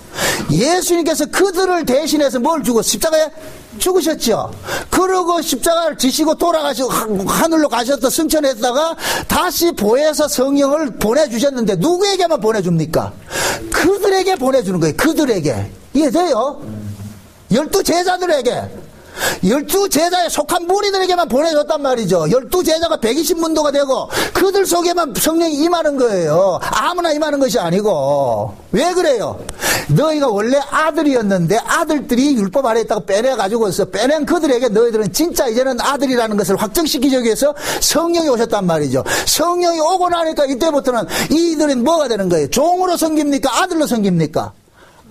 예수님께서 그들을 대신해서 뭘 주고 십자가에 죽으셨죠. 그러고 십자가를 지시고 돌아가시고 하늘로 가셨다 승천했다가 다시 보혜사 성령을 보내주셨는데 누구에게만 보내줍니까? 그들에게 보내주는 거예요. 그들에게. 이해돼요? 12제자들에게, 12제자에 속한 무리들에게만 보내줬단 말이죠. 12제자가 120문도가 되고 그들 속에만 성령이 임하는 거예요. 아무나 임하는 것이 아니고. 왜 그래요? 너희가 원래 아들이었는데 아들들이 율법 아래에 있다고 빼내가지고서 빼낸 그들에게 너희들은 진짜 이제는 아들이라는 것을 확정시키기 위해서 성령이 오셨단 말이죠. 성령이 오고 나니까 이때부터는 이들은 뭐가 되는 거예요? 종으로 섬깁니까? 아들로 섬깁니까?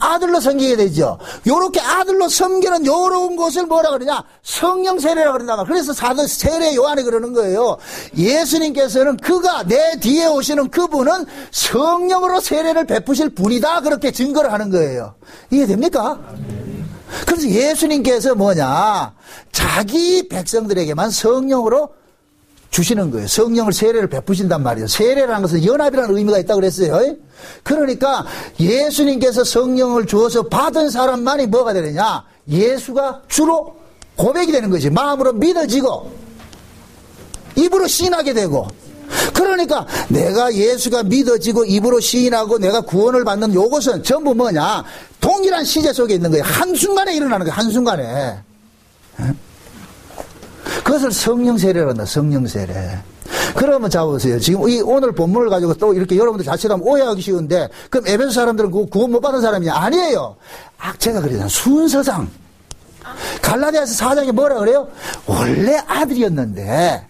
아들로 섬기게 되죠. 요렇게 아들로 섬기는 요런 것을 뭐라 그러냐? 성령 세례라 그런다. 그래서 사도 세례 요한이 그러는 거예요. 예수님께서는 그가 내 뒤에 오시는 그분은 성령으로 세례를 베푸실 분이다. 그렇게 증거를 하는 거예요. 이해됩니까? 그래서 예수님께서 뭐냐? 자기 백성들에게만 성령으로 주시는 거예요. 성령을 세례를 베푸신단 말이에요. 세례라는 것은 연합이라는 의미가 있다고 그랬어요. 그러니까 예수님께서 성령을 주어서 받은 사람만이 뭐가 되느냐? 예수가 주로 고백이 되는 거지. 마음으로 믿어지고 입으로 시인하게 되고. 그러니까 내가 예수가 믿어지고 입으로 시인하고 내가 구원을 받는 요것은 전부 뭐냐? 동일한 시제 속에 있는 거예요. 한순간에 일어나는 거예요. 한순간에. 그것을 성령 세례라고 한다. 성령 세례. 그러면 자 보세요. 지금 이 오늘 본문을 가지고 또 이렇게 여러분들 자칫하면 오해하기 쉬운데 그럼 에베소 사람들은 구원 못 받은 사람이냐? 아니에요. 제가 그러잖아요. 순서상 갈라디아서 4장에 뭐라 그래요? 원래 아들이었는데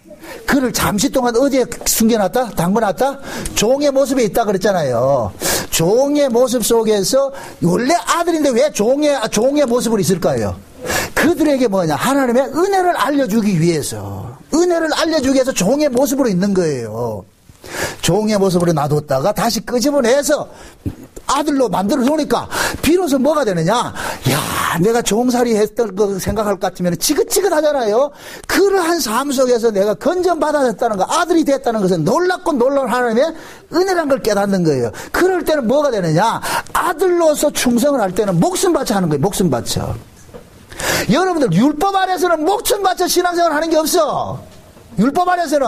그를 잠시 동안 어디에 숨겨놨다? 담궈놨다? 종의 모습에 있다 그랬잖아요. 종의 모습 속에서 원래 아들인데 왜 종의 모습으로 있을까요? 그들에게 뭐냐? 하나님의 은혜를 알려주기 위해서 종의 모습으로 있는 거예요. 종의 모습으로 놔뒀다가 다시 끄집어내서 아들로 만들어 놓으니까 비로소 뭐가 되느냐? 야, 내가 종살이 했던 거 생각할 것 같으면 지긋지긋하잖아요. 그러한 삶 속에서 내가 건전받아졌다는 거, 아들이 됐다는 것은 놀랍고 놀라운 하나님의 은혜란 걸 깨닫는 거예요. 그럴 때는 뭐가 되느냐? 아들로서 충성을 할 때는 목숨 바쳐 하는 거예요. 목숨 바쳐. 여러분들 율법 아래서는 목숨 바쳐 신앙생활 하는 게 없어. 율법 아래서는.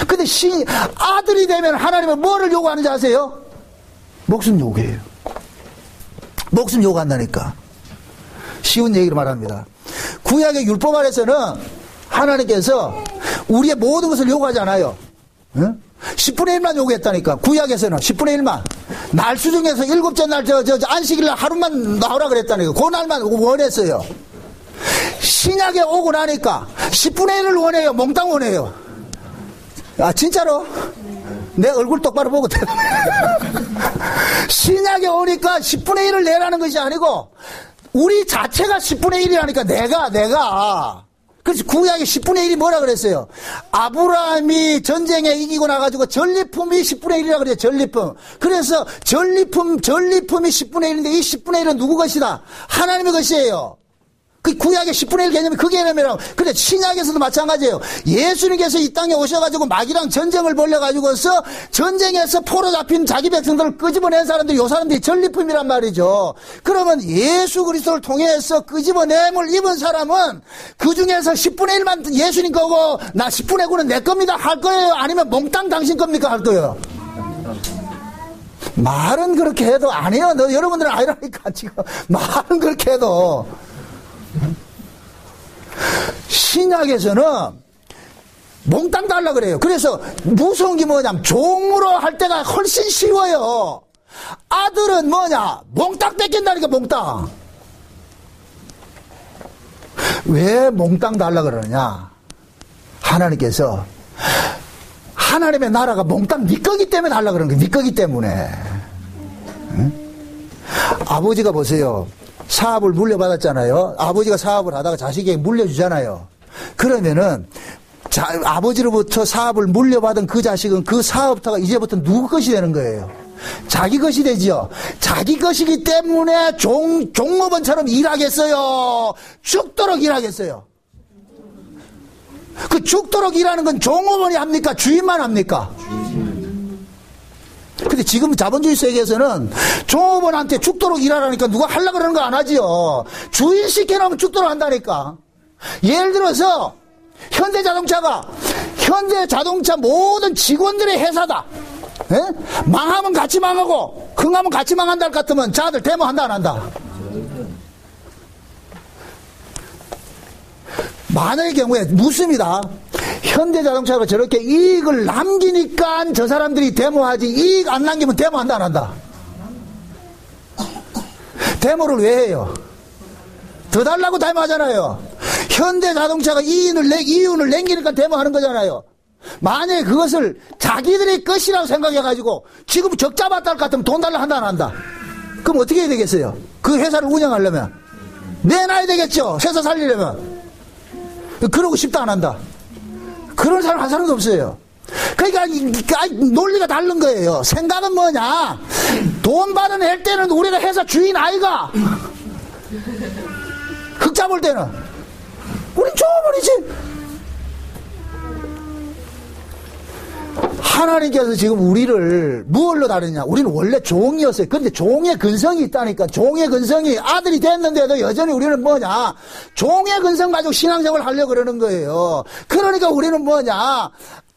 근데 아들이 되면 하나님은 뭐를 요구하는지 아세요? 목숨 요구해요. 목숨 요구한다니까. 쉬운 얘기를 말합니다. 구약의 율법 아래서는 하나님께서 우리의 모든 것을 요구하지 않아요. 응? 10분의 1만 요구했다니까. 구약에서는 10분의 1만. 날 수중에서 일곱째 날 안식일 날 하루만 나오라 그랬다니까. 그 날만 원했어요. 신약에 오고 나니까 10분의 1을 원해요. 몽땅 원해요. 아 진짜로? 내 얼굴 똑바로 보고 신약에 오니까 10분의 1을 내라는 것이 아니고 우리 자체가 10분의 1이라니까 내가 그래서 구약의 10분의 1이 뭐라 그랬어요? 아브라함이 전쟁에 이기고 나가지고 전리품이 10분의 1이라 그래요. 전리품. 그래서 전리품이 10분의 1인데 이 10분의 1은 누구 것이다? 하나님의 것이에요. 그 구약의 10분의 1 개념이 그 개념이라고. 근데 신약에서도 마찬가지예요. 예수님께서 이 땅에 오셔가지고 마귀랑 전쟁을 벌려가지고서 전쟁에서 포로 잡힌 자기 백성들을 끄집어낸 사람들이 요 사람들이 전리품이란 말이죠. 그러면 예수 그리스도를 통해서 끄집어냄을 입은 사람은 그 중에서 10분의 1만 예수님 거고 나 10분의 9는 내 겁니다 할 거예요? 아니면 몽땅 당신 겁니까 할 거예요? 말은 그렇게 해도 아니에요. 여러분들은 아니라니까 지금 말은 그렇게 해도 신약에서는 몽땅 달라 그래요. 그래서 무서운 게 뭐냐면 종으로 할 때가 훨씬 쉬워요. 아들은 뭐냐? 몽땅 뺏긴다니까, 몽땅. 왜 몽땅 달라 그러느냐? 하나님께서 하나님의 나라가 몽땅 네 거기 때문에 달라 그러는 거예요. 네 거기 때문에. 응? 아버지가 보세요. 사업을 물려받았잖아요. 아버지가 사업을 하다가 자식에게 물려주잖아요. 그러면은 아버지로부터 사업을 물려받은 그 자식은 그 사업터가 이제부터 누구 것이 되는 거예요? 자기 것이 되지요. 자기 것이기 때문에 종업원처럼 일하겠어요? 죽도록 일하겠어요? 그 죽도록 일하는 건 종업원이 합니까? 주인만 합니까? 근데 지금 자본주의 세계에서는 종업원한테 죽도록 일하라니까 누가 하려고 그러는 거 안 하지요. 주인 시켜놓으면 죽도록 한다니까. 예를 들어서 현대자동차 모든 직원들의 회사다. 에? 망하면 같이 망하고 흥하면 같이 망한다 할 것 같으면 자들 데모한다 안 한다? 만약의 경우에 묻습니다. 현대자동차가 저렇게 이익을 남기니까 저 사람들이 데모하지, 이익 안 남기면 데모한다 안 한다? 데모를 왜 해요? 더 달라고 데모하잖아요. 현대자동차가 이윤을 남기니까 데모하는 거잖아요. 만약에 그것을 자기들의 것이라고 생각해가지고 지금 적자 받다 할 것 같으면 돈 달라 한다 안 한다? 그럼 어떻게 해야 되겠어요? 그 회사를 운영하려면 내놔야 되겠죠. 회사 살리려면. 그러고 싶다 안 한다? 그런 사람 한 사람도 없어요. 그러니까 논리가 다른 거예요. 생각은 뭐냐? 돈 받은 애 때는 우리가 회사 주인 아이가. 흑자 볼 때는 우린 줘버리지. 하나님께서 지금 우리를 무엇로 다루냐? 우리는 원래 종이었어요. 근데 종의 근성이 있다니까. 종의 근성이 아들이 됐는데도 여전히 우리는 뭐냐? 종의 근성 가지고 신앙생활을 하려고 그러는 거예요. 그러니까 우리는 뭐냐?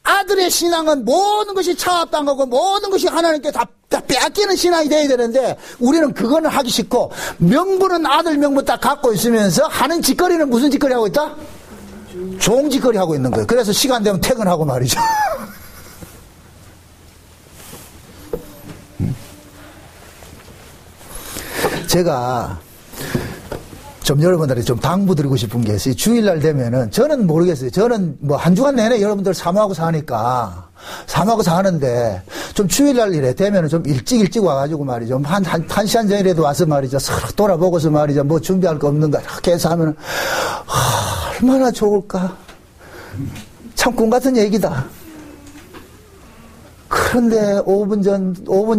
아들의 신앙은 모든 것이 차압당하고 모든 것이 하나님께 다 빼앗기는 신앙이 돼야 되는데 우리는 그거는 하기 싫고 명분은 아들 명분 딱 갖고 있으면서 하는 짓거리는 무슨 짓거리 하고 있다? 종 짓거리 하고 있는 거예요. 그래서 시간 되면 퇴근하고 말이죠. 제가 좀 여러분들이 좀 당부드리고 싶은 게 있어요. 주일날 되면은 저는 모르겠어요. 저는 뭐 한 주간 내내 여러분들 사모하고 사니까 사모하고 사는데 좀 주일날 이래 되면은 좀 일찍 와가지고 말이죠. 한 시간 전이라도 와서 말이죠. 서로 돌아보고서 말이죠. 뭐 준비할 거 없는가 이렇게 해서 하면은 얼마나 좋을까. 참 꿈 같은 얘기다. 그런데 5분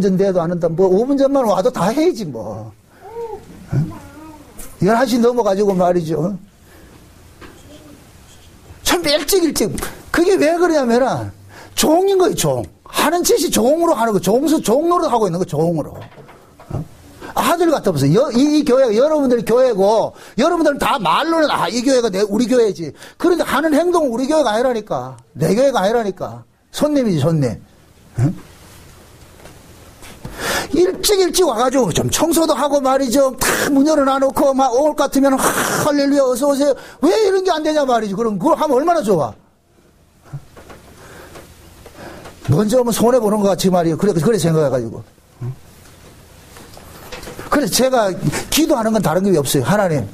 전 돼도 안 한다. 뭐 5분 전만 와도 다 해야지 뭐. 11시 넘어가지고 말이죠. 참 일찍. 그게 왜 그러냐면은, 종인 거예요, 종. 하는 짓이 종으로 하는 거, 종로로 하고 있는 거, 종으로. 아들 같아 보세요. 이 교회가 여러분들의 교회고, 여러분들은 다 말로는, 이 교회가 우리 교회지. 그런데 하는 행동은 우리 교회가 아니라니까. 내 교회가 아니라니까. 손님이지, 손님. 응? 일찍 와가지고 좀 청소도 하고 말이죠. 다 문 열어놔놓고 막 올 것 같으면 할렐루야 어서오세요. 왜 이런 게 안 되냐 말이죠. 그럼 그걸 하면 얼마나 좋아. 먼저 오면 손해보는 것 같이 말이에요. 그래 생각해가지고. 그래서 제가 기도하는 건 다른 게 없어요. 하나님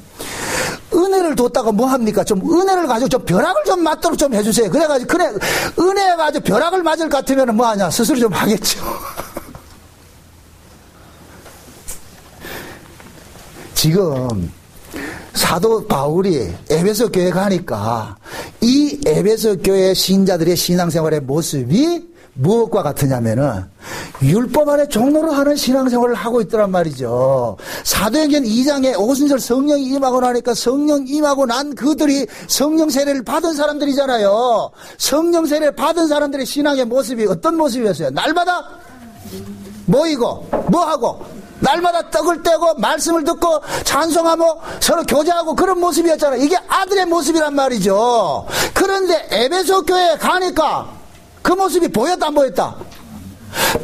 은혜를 뒀다가 뭐 합니까? 좀 은혜를 가지고 좀 벼락을 좀 맞도록 좀 해주세요. 그래가지고 그래 은혜가 가지고 벼락을 맞을 것 같으면 뭐 하냐 스스로 좀 하겠죠. 지금 사도 바울이 에베소 교회 가니까 이 에베소 교회 신자들의 신앙생활의 모습이 무엇과 같으냐면은 율법 아래 종로로 하는 신앙생활을 하고 있더란 말이죠. 사도행전 2장에 오순절 성령이 임하고 나니까 성령 임하고 난 그들이 성령 세례를 받은 사람들이잖아요. 성령 세례를 받은 사람들의 신앙의 모습이 어떤 모습이었어요? 날마다 모이고 뭐하고 날마다 떡을 떼고 말씀을 듣고 찬송하고 서로 교제하고 그런 모습이었잖아요. 이게 아들의 모습이란 말이죠. 그런데 에베소 교회에 가니까 그 모습이 보였다 안 보였다?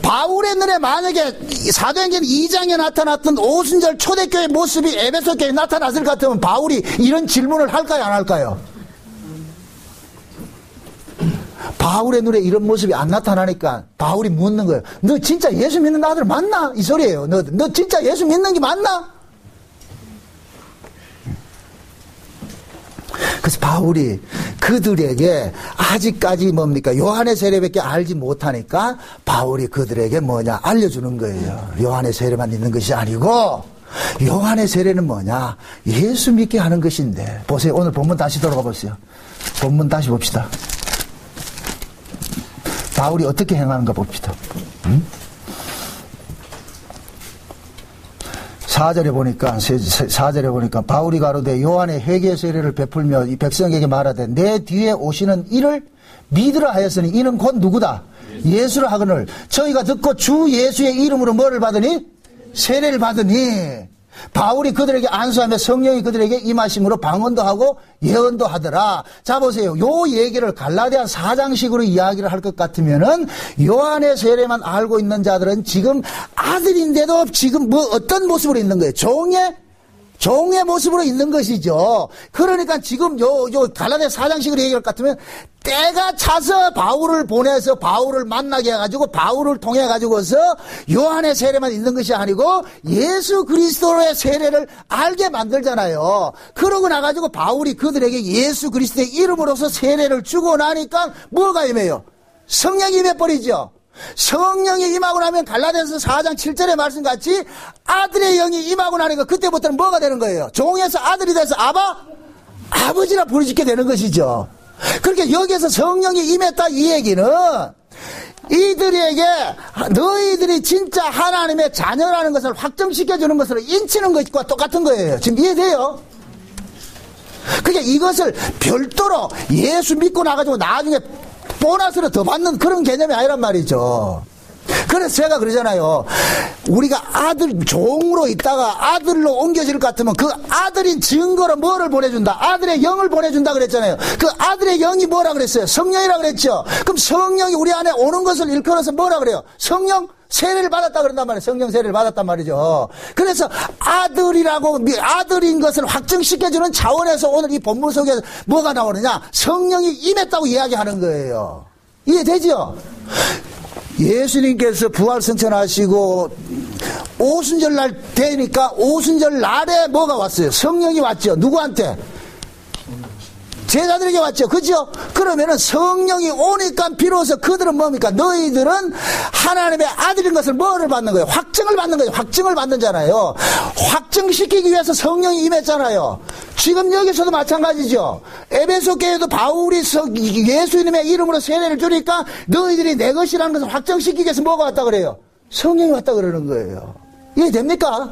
바울의 눈에 만약에 사도행전 2장에 나타났던 오순절 초대교회 모습이 에베소 교회에 나타났을 것 같으면 바울이 이런 질문을 할까요 안 할까요? 바울의 눈에 이런 모습이 안 나타나니까 바울이 묻는 거예요. 너 진짜 예수 믿는 아들 맞나? 이 소리예요. 너 진짜 예수 믿는 게 맞나? 그래서 바울이 그들에게 아직까지 뭡니까? 요한의 세례밖에 알지 못하니까 바울이 그들에게 뭐냐? 알려주는 거예요. 요한의 세례만 있는 것이 아니고 요한의 세례는 뭐냐? 예수 믿게 하는 것인데. 보세요. 오늘 본문 다시 돌아가 보세요. 본문 다시 봅시다. 바울이 어떻게 행하는가 봅시다. 4절에 보니까 바울이 가로되 요한의 회개 세례를 베풀며 이 백성에게 말하되 내 뒤에 오시는 이를 믿으라 하였으니 이는 곧 누구다? 예수를 하거늘 저희가 듣고 주 예수의 이름으로 뭐를 받으니? 세례를 받으니. 바울이 그들에게 안수하며 성령이 그들에게 임하심으로 방언도 하고 예언도 하더라. 자 보세요. 요 얘기를 갈라디아 4장식으로 이야기를 할 것 같으면은 요한의 세례만 알고 있는 자들은 지금 아들인데도 지금 뭐 어떤 모습으로 있는 거예요? 종의 모습으로 있는 것이죠. 그러니까 지금 요 갈라디아 4장식으로 얘기할 것 같으면 때가 차서 바울을 보내서 바울을 만나게 해가지고 바울을 통해 가지고서 요한의 세례만 있는 것이 아니고 예수 그리스도의 세례를 알게 만들잖아요. 그러고 나가지고 바울이 그들에게 예수 그리스도의 이름으로서 세례를 주고 나니까 뭐가 임해요? 성령이 임해버리죠. 성령이 임하고 나면 갈라디아서 4장 7절의 말씀같이 아들의 영이 임하고 나니까 그때부터는 뭐가 되는 거예요? 종에서 아들이 돼서 아버지라 부르짖게 되는 것이죠. 그렇게 여기에서 성령이 임했다 이 얘기는 이들에게 너희들이 진짜 하나님의 자녀라는 것을 확정시켜주는 것으로 인치는 것과 똑같은 거예요. 지금 이해돼요? 그러니까 이것을 별도로 예수 믿고 나가지고 나중에 보너스를 더 받는 그런 개념이 아니란 말이죠. 그래서 제가 그러잖아요. 우리가 아들 종으로 있다가 아들로 옮겨질 것 같으면 그 아들인 증거로 뭐를 보내준다? 아들의 영을 보내준다 그랬잖아요. 그 아들의 영이 뭐라 그랬어요? 성령이라 그랬죠. 그럼 성령이 우리 안에 오는 것을 일컬어서 뭐라 그래요? 성령 세례를 받았다 그런단 말이에요. 성령 세례를 받았단 말이죠. 그래서 아들인 것을 확증시켜주는 차원에서 오늘 이 본문 속에서 뭐가 나오느냐? 성령이 임했다고 이야기하는 거예요. 이해되죠? 예수님께서 부활승천하시고 오순절 날 되니까 오순절 날에 뭐가 왔어요? 성령이 왔죠. 누구한테? 제자들에게 왔죠. 그죠? 그러면은 성령이 오니까 비로소 그들은 뭡니까? 너희들은 하나님의 아들인 것을 뭐를 받는 거예요? 확증을 받는 거예요. 확증을 받는잖아요. 확증시키기 위해서 성령이 임했잖아요. 지금 여기서도 마찬가지죠. 에베소 교회도 바울이 예수님의 이름으로 세례를 주니까 너희들이 내 것이라는 것을 확정시키기 위해서 뭐가 왔다 그래요? 성령이 왔다 그러는 거예요. 이해됩니까?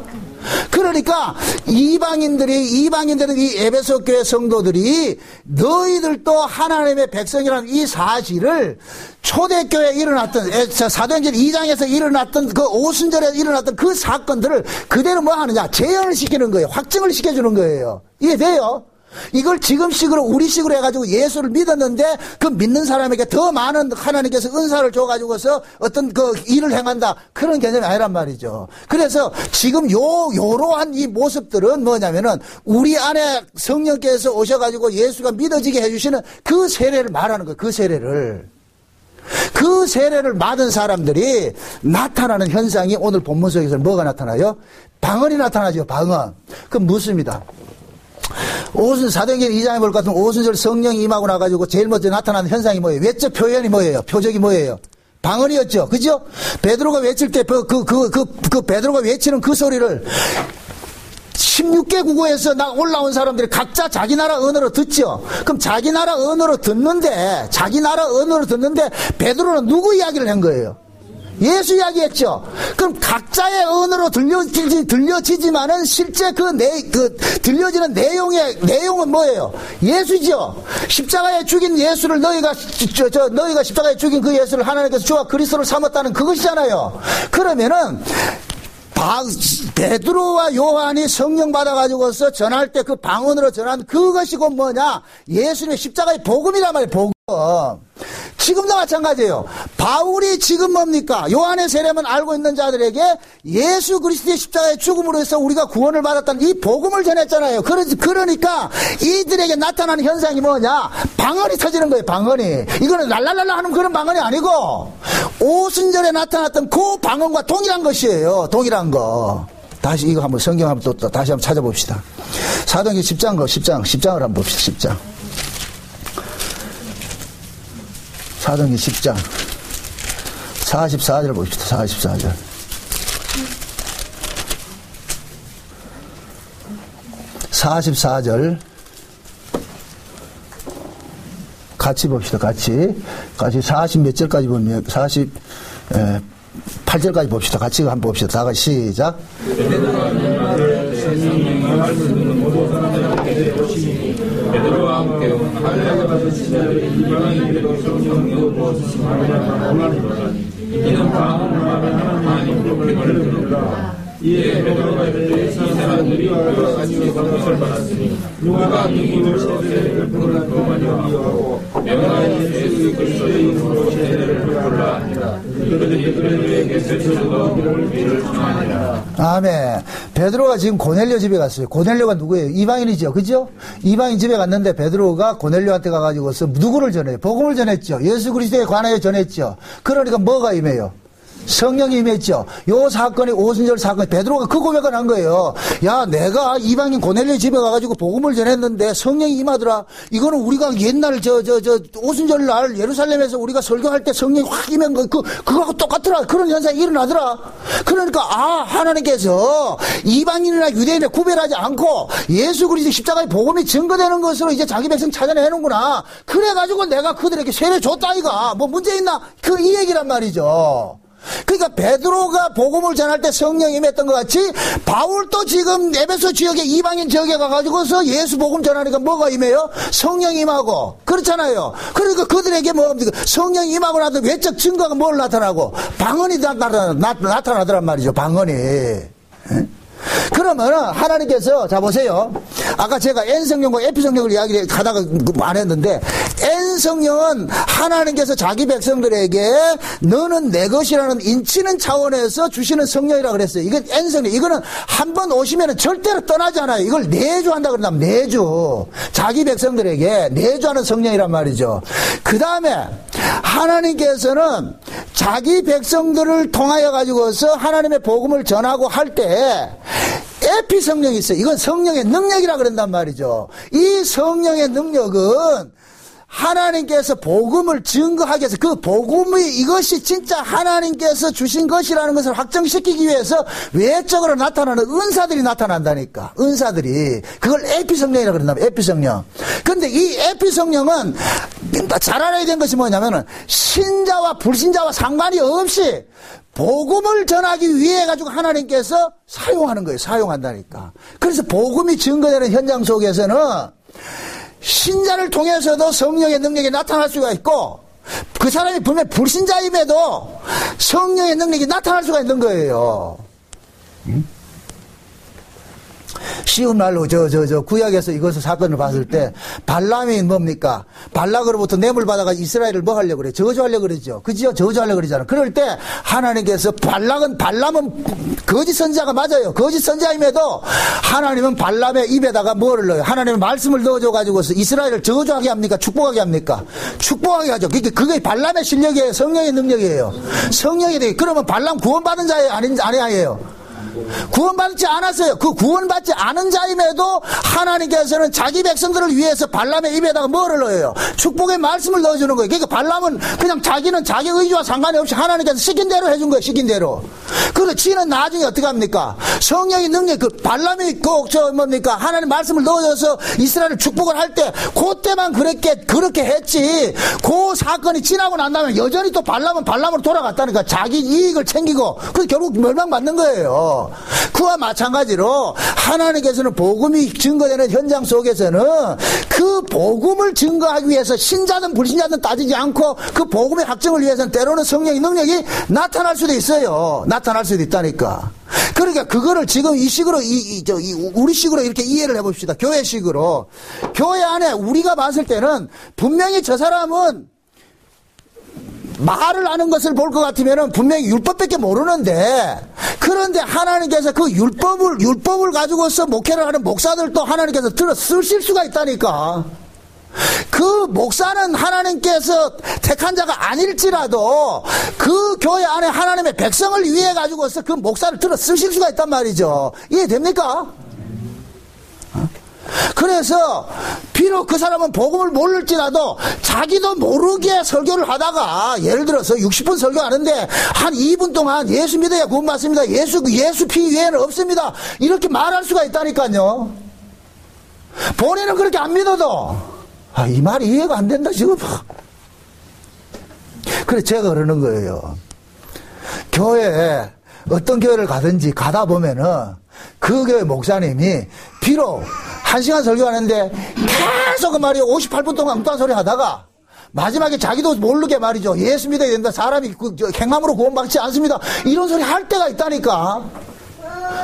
그러니까 이방인들은 이 에베소 교회 성도들이 너희들도 하나님의 백성이라는 이 사실을 초대교회에 일어났던 사도행전 2장에서 일어났던 그 오순절에 일어났던 그 사건들을 그대로 뭐 하느냐? 재현을 시키는 거예요. 확증을 시켜주는 거예요. 이해돼요? 이걸 지금식으로 우리식으로 해가지고 예수를 믿었는데 그 믿는 사람에게 더 많은 하나님께서 은사를 줘가지고서 어떤 그 일을 행한다 그런 개념이 아니란 말이죠. 그래서 지금 요러한 이 모습들은 뭐냐면은 우리 안에 성령께서 오셔가지고 예수가 믿어지게 해주시는 그 세례를 말하는 거예요. 그 세례를 받은 사람들이 나타나는 현상이 오늘 본문 속에서 뭐가 나타나요? 방언이 나타나죠. 방언. 그럼 묻습니다. 사도행전 2장에 볼 것 같으면 오순절 성령이 임하고 나가지고 제일 먼저 나타나는 현상이 뭐예요? 외적 표현이 뭐예요? 표적이 뭐예요? 방언이었죠. 그죠? 베드로가 외칠 때 베드로가 외치는 그 소리를 16개 국어에서 올라온 사람들이 각자 자기 나라 언어로 듣죠. 그럼 자기 나라 언어로 듣는데 베드로는 누구 이야기를 한 거예요? 예수 이야기했죠. 그럼 각자의 언어로 들려지지만은 실제 들려지는 내용은 뭐예요? 예수죠. 십자가에 죽인 예수를 너희가 십자가에 죽인 그 예수를 하나님께서 주와 그리스도를 삼았다는 그것이잖아요. 그러면은 베드로와 요한이 성령 받아가지고서 전할 때 그 방언으로 전한 그것이 곧 뭐냐? 예수님의 십자가의 복음이란 말이에요. 복음. 지금도 마찬가지예요. 바울이 지금 뭡니까? 요한의 세례만 알고 있는 자들에게 예수 그리스도의 십자가의 죽음으로 해서 우리가 구원을 받았다는 이 복음을 전했잖아요. 그러니까 이들에게 나타나는 현상이 뭐냐? 방언이 터지는 거예요. 방언이. 이거는 랄랄랄라 하는 그런 방언이 아니고 오순절에 나타났던 그 방언과 동일한 것이에요. 동일한 거. 다시 이거 한번 성경 한번 또 다시 한번 찾아봅시다. 사도행전 10장을 한번 봅시다. 10장. 사도행전 10장 44절 봅시다. 44절. 같이 봅시다. 같이 40 몇 절까지 보면 48절까지 봅시다. 같이 한번 봅시다. 다 같이 시작. 베드로와 함께 할례가 받은 신자들이 이방인에게도 성령으로 부어주시고 이는 방언을 말하는 하나님으로 그림을 들었다. 이에 베드로가 이르되 이 사람들이 우리와 같이 성령을 받았으니 누가 누구를 세례를 베풀라 더 많이 하고 내가 예수 그리스도의 이름으로 세례를 베풀라 하니라. 그들이 베드로에게 세례로 믿을 청하니라. 아멘. 베드로가 지금 고넬료 집에 갔어요. 고넬료가 누구예요? 이방인이죠. 그죠? 이방인 집에 갔는데 베드로가 고넬료한테 가가지고서 누구를 전해요? 복음을 전했죠. 예수 그리스도에 관하여 전했죠. 그러니까 뭐가 임해요? 성령이 임했죠. 요 사건이 오순절 사건, 베드로가 그 고백을 한 거예요. 야, 내가 이방인 고넬료 집에 가가지고 복음을 전했는데 성령이 임하더라. 이거는 우리가 옛날 오순절 날 예루살렘에서 우리가 설교할 때 성령이 확 임한 거, 그거하고 똑같더라. 그런 현상이 일어나더라. 그러니까, 하나님께서 이방인이나 유대인을 구별하지 않고 예수 그리스도 십자가의 복음이 증거되는 것으로 이제 자기 백성 찾아내는구나. 그래가지고 내가 그들에게 세례 줬다, 이가. 뭐 문제 있나? 이 얘기란 말이죠. 그러니까 베드로가 복음을 전할 때 성령이 임했던 것 같이 바울도 지금 에베소 지역에 이방인 지역에 가가지고서 예수 복음 전하니까 뭐가 임해요? 성령이 임하고 그렇잖아요. 그러니까 그들에게 뭡니까? 성령이 임하고 나서 외적 증거가 뭘 나타나고 방언이 나타나더란 말이죠. 방언이. 그러면은 하나님께서 자 보세요. 아까 제가 N성령과 F성령을 이야기를 하다가 안 했는데 N성령은 하나님께서 자기 백성들에게 너는 내 것이라는 인치는 차원에서 주시는 성령이라고 그랬어요. 이건 N성령. 이거는 한번 오시면은 절대로 떠나지 않아요. 이걸 내주한다 그런다면 내주. 자기 백성들에게 내주하는 성령이란 말이죠. 그 다음에 하나님께서는 자기 백성들을 통하여 가지고서 하나님의 복음을 전하고 할 때 에피 성령이 있어요. 이건 성령의 능력이라 그런단 말이죠. 이 성령의 능력은 하나님께서 복음을 증거하기 위해서 그 복음이 이것이 진짜 하나님께서 주신 것이라는 것을 확정시키기 위해서 외적으로 나타나는 은사들이 나타난다니까. 은사들이. 그걸 에피성령이라고 그런다면 에피성령. 근데 이 에피성령은 잘 알아야 되는 것이 뭐냐면은 신자와 불신자와 상관이 없이 복음을 전하기 위해 가지고 하나님께서 사용하는 거예요. 사용한다니까. 그래서 복음이 증거되는 현장 속에서는 신자를 통해서도 성령의 능력이 나타날 수가 있고 그 사람이 분명히 불신자임에도 성령의 능력이 나타날 수가 있는 거예요. 쉬운 말로 구약에서 이것을 사건을 봤을 때 발람이 뭡니까? 발락으로부터 뇌물 받아가 이스라엘을 뭐 하려고 그래? 저주하려고 그러죠. 그죠? 저주하려고 그러잖아. 그럴 때 하나님께서 발람은 거짓 선지자가 맞아요. 거짓 선지자임에도 하나님은 발람의 입에다가 뭐를 넣어요? 하나님의 말씀을 넣어줘가지고서 이스라엘을 저주하게 합니까? 축복하게 합니까? 축복하게 하죠. 그게 발람의 실력이에요. 성령의 능력이에요. 성령이 되게. 그러면 발람 구원받은 자예요? 아니에요? 구원받지 않았어요. 그 구원받지 않은 자임에도 하나님께서는 자기 백성들을 위해서 발람의 입에다가 뭐를 넣어요? 축복의 말씀을 넣어주는 거예요. 그러니까 발람은 그냥 자기는 자기 의지와 상관이 없이 하나님께서 시킨 대로 해준 거예요. 시킨 대로. 그래서 지는 나중에 어떻게 합니까? 성령의 능력, 발람이 뭡니까? 하나님 말씀을 넣어줘서 이스라엘을 축복을 할 때 그때만 그렇게 했지. 그 사건이 지나고 난 다음에 여전히 또 발람은 발람으로 돌아갔다니까. 자기 이익을 챙기고 그래서 결국 멸망받는 거예요. 그와 마찬가지로 하나님께서는 복음이 증거되는 현장 속에서는 그 복음을 증거하기 위해서 신자든 불신자든 따지지 않고 그 복음의 확증을 위해서는 때로는 성령의 능력이 나타날 수도 있어요. 나타날 수도 있다니까. 그러니까 그거를 지금 이 식으로 우리 식으로 이렇게 이해를 해봅시다. 교회식으로. 교회 안에 우리가 봤을 때는 분명히 저 사람은 말을 하는 것을 볼 것 같으면 분명히 율법밖에 모르는데, 그런데 하나님께서 그 율법을 가지고서 목회를 하는 목사들도 하나님께서 들어 쓰실 수가 있다니까. 그 목사는 하나님께서 택한 자가 아닐지라도 그 교회 안에 하나님의 백성을 위해 가지고서 그 목사를 들어 쓰실 수가 있단 말이죠. 이해됩니까? 그래서 비록 그 사람은 복음을 모를지라도 자기도 모르게 설교를 하다가, 예를 들어서 60분 설교하는데 한 2분 동안 예수 믿어야 구원받습니다, 예수 피 외에는 없습니다, 이렇게 말할 수가 있다니까요. 본인은 그렇게 안 믿어도 이 말이 이해가 안 된다 지금. 그래서 제가 그러는 거예요. 교회에 어떤 교회를 가든지 가다 보면은 그 교회 목사님이 비록 1시간 설교하는데 계속 그 말이에요, 58분 동안 엉뚱한 소리 하다가 마지막에 자기도 모르게 말이죠, 예수 믿어야 된다, 사람이 행함으로 구원받지 않습니다, 이런 소리 할 때가 있다니까.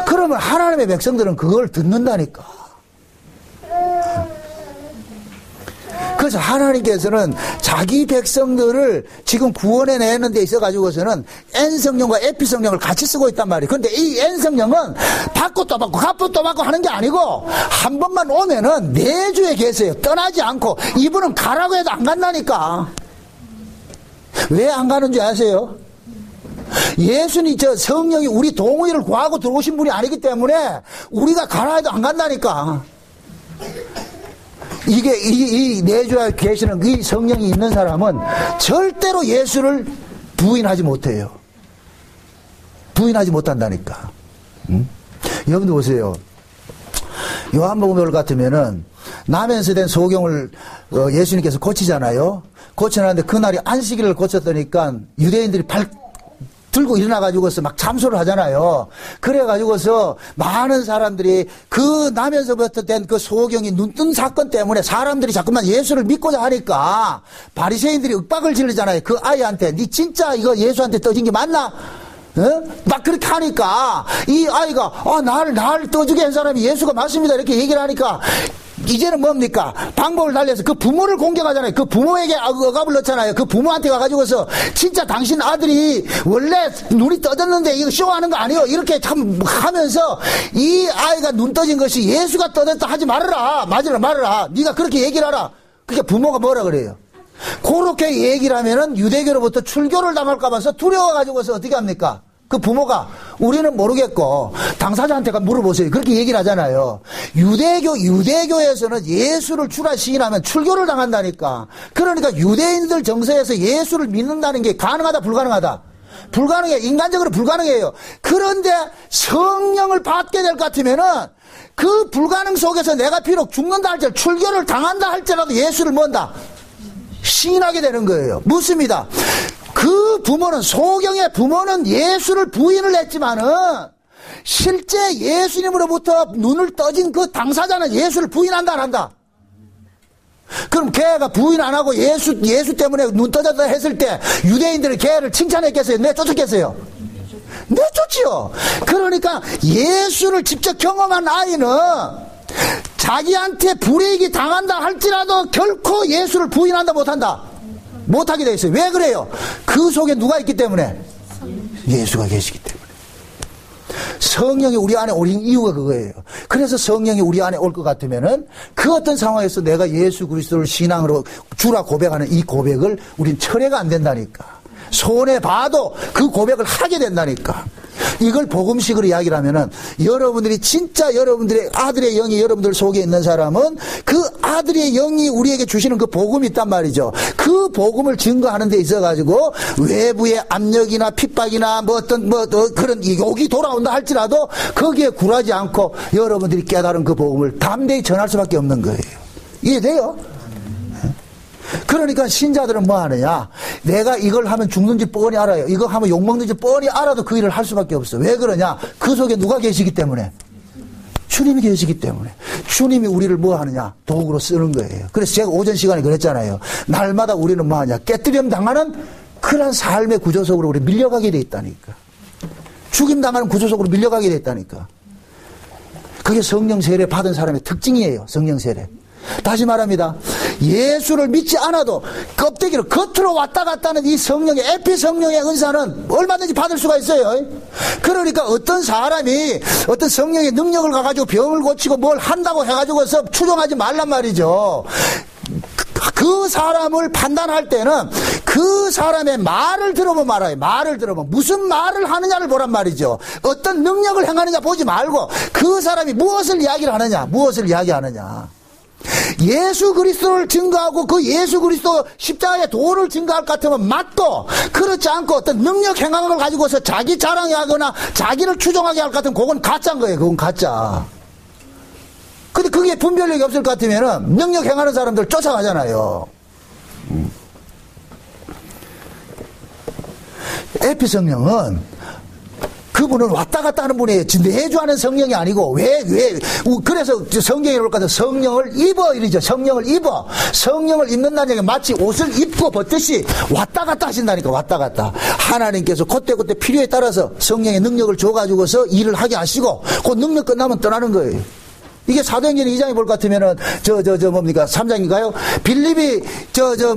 그러면 하나님의 백성들은 그걸 듣는다니까. 그래서 하나님께서는 자기 백성들을 지금 구원해 내는 데 있어 가지고서는 N성령과 F성령을 같이 쓰고 있단 말이에요. 그런데 이 N성령은 받고 또 받고 갚고 또 받고 하는 게 아니고 한 번만 오면은 내주에 계세요. 떠나지 않고. 이분은 가라고 해도 안 간다니까. 왜 안 가는 줄 아세요? 예수님, 성령이 우리 동의를 구하고 들어오신 분이 아니기 때문에 우리가 가라 해도 안 간다니까. 이 내주에 계시는 이 성령이 있는 사람은 절대로 예수를 부인하지 못해요. 부인하지 못한다니까. 여러분들 보세요. 요한복음 같으면은 나면서 된 소경을 예수님께서 고치잖아요. 고쳐놨는데 그날이 안식일을 고쳤다니까 유대인들이 들고 일어나가지고서 막 참소를 하잖아요. 그래가지고서 많은 사람들이 그 나면서부터 된 그 소경이 눈뜬 사건 때문에 사람들이 자꾸만 예수를 믿고자 하니까 바리새인들이 윽박을 지르잖아요. 그 아이한테 니 진짜 이거 예수한테 떠진 게 맞나? 막 그렇게 하니까 이 아이가 나를 떠주게 한 사람이 예수가 맞습니다, 이렇게 얘기를 하니까 이제는 뭡니까? 방법을 달려서 그 부모를 공격하잖아요. 그 부모에게 억압을 넣잖아요. 그 부모한테 가가지고서 진짜 당신 아들이 원래 눈이 떠졌는데 이거 쇼하는 거 아니에요? 이렇게 참 하면서 이 아이가 눈 떠진 것이 예수가 떠졌다 하지 말아라. 말아라. 네가 그렇게 얘기를 하라. 그러니까 부모가 뭐라 그래요? 그렇게 얘기를 하면은 유대교로부터 출교를 당할까 봐서 두려워가지고서 어떻게 합니까? 그 부모가 우리는 모르겠고 당사자한테 물어보세요. 그렇게 얘기를 하잖아요. 유대교에서는 예수를 주라 시인하면 출교를 당한다니까. 그러니까 유대인들 정서에서 예수를 믿는다는 게 가능하다, 불가능하다? 불가능해. 인간적으로 불가능해요. 그런데 성령을 받게 될 것 같으면은 그 불가능 속에서 내가 비록 죽는다 할지라도 출교를 당한다 할지라도 예수를 뭔다? 시인하게 되는 거예요. 묻습니다. 그 부모는, 소경의 부모는 예수를 부인을 했지만은 실제 예수님으로부터 눈을 떠진 그 당사자는 예수를 부인한다, 안 한다? 그럼 걔가 부인 안 하고 예수 때문에 눈 떠졌다 했을 때 유대인들이 걔를 칭찬했겠어요? 내쫓았겠어요? 내쫓지요. 그러니까 예수를 직접 경험한 아이는 자기한테 불이익이 당한다 할지라도 결코 예수를 부인한다, 못한다? 못하게 되어 있어요. 왜 그래요? 그 속에 누가 있기 때문에? 예수가 계시기 때문에. 성령이 우리 안에 오신 이유가 그거예요. 그래서 성령이 우리 안에 올 것 같으면은 그 어떤 상황에서 내가 예수 그리스도를 신앙으로 주라 고백하는 이 고백을 우린 철회가 안 된다니까. 손해 봐도 그 고백을 하게 된다니까. 이걸 복음식으로 이야기를 하면은 여러분들이 진짜 여러분들의 아들의 영이 여러분들 속에 있는 사람은 그 아들의 영이 우리에게 주시는 그 복음이 있단 말이죠. 그 복음을 증거하는 데 있어 가지고 외부의 압력이나 핍박이나 그런 욕이 돌아온다 할지라도 거기에 굴하지 않고 여러분들이 깨달은 그 복음을 담대히 전할 수밖에 없는 거예요. 이해돼요? 그러니까 신자들은 뭐 하느냐? 내가 이걸 하면 죽는지 뻔히 알아요. 이거 하면 욕먹는지 뻔히 알아도 그 일을 할 수밖에 없어. 왜 그러냐? 그 속에 누가 계시기 때문에? 주님이 계시기 때문에. 주님이 우리를 뭐 하느냐? 도구로 쓰는 거예요. 그래서 제가 오전 시간에 그랬잖아요. 날마다 우리는 뭐 하냐? 깨뜨림 당하는 그런 삶의 구조 속으로 우리 밀려가게 돼 있다니까. 죽임 당하는 구조 속으로 밀려가게 돼 있다니까. 그게 성령 세례 받은 사람의 특징이에요. 성령 세례. 다시 말합니다. 예수를 믿지 않아도 껍데기로 겉으로 왔다 갔다 하는 이 성령의 에피 성령의 은사는 얼마든지 받을 수가 있어요. 그러니까 어떤 사람이 어떤 성령의 능력을 가지고 병을 고치고 뭘 한다고 해가지고서 추종하지 말란 말이죠. 그 사람을 판단할 때는 그 사람의 말을 들어보면 말아요. 말을 들어보면 무슨 말을 하느냐를 보란 말이죠. 어떤 능력을 행하느냐 보지 말고 그 사람이 무엇을 이야기를 하느냐, 무엇을 이야기하느냐. 예수 그리스도를 증거하고 그 예수 그리스도 십자가의 도를 증거할 것 같으면 맞고, 그렇지 않고 어떤 능력 행함을 가지고서 자기 자랑하거나 자기를 추종하게 할 것 같으면 그건 가짜인 거예요. 그건 가짜. 근데 그게 분별력이 없을 것 같으면은 능력 행하는 사람들 쫓아가잖아요. 에피 성령은 그분은 왔다 갔다 하는 분이에요. 내주하는 성령이 아니고, 그래서 성경에 올 것 같아요. 성령을 입어, 이러죠. 성령을 입어. 성령을 입는다는 얘기가 마치 옷을 입고 벗듯이 왔다 갔다 하신다니까, 왔다 갔다. 하나님께서 그때그때 필요에 따라서 성령의 능력을 줘가지고서 일을 하게 하시고, 그 능력 끝나면 떠나는 거예요. 이게 사도행전 2장에 볼 것 같으면은, 뭡니까? 3장인가요? 빌립이,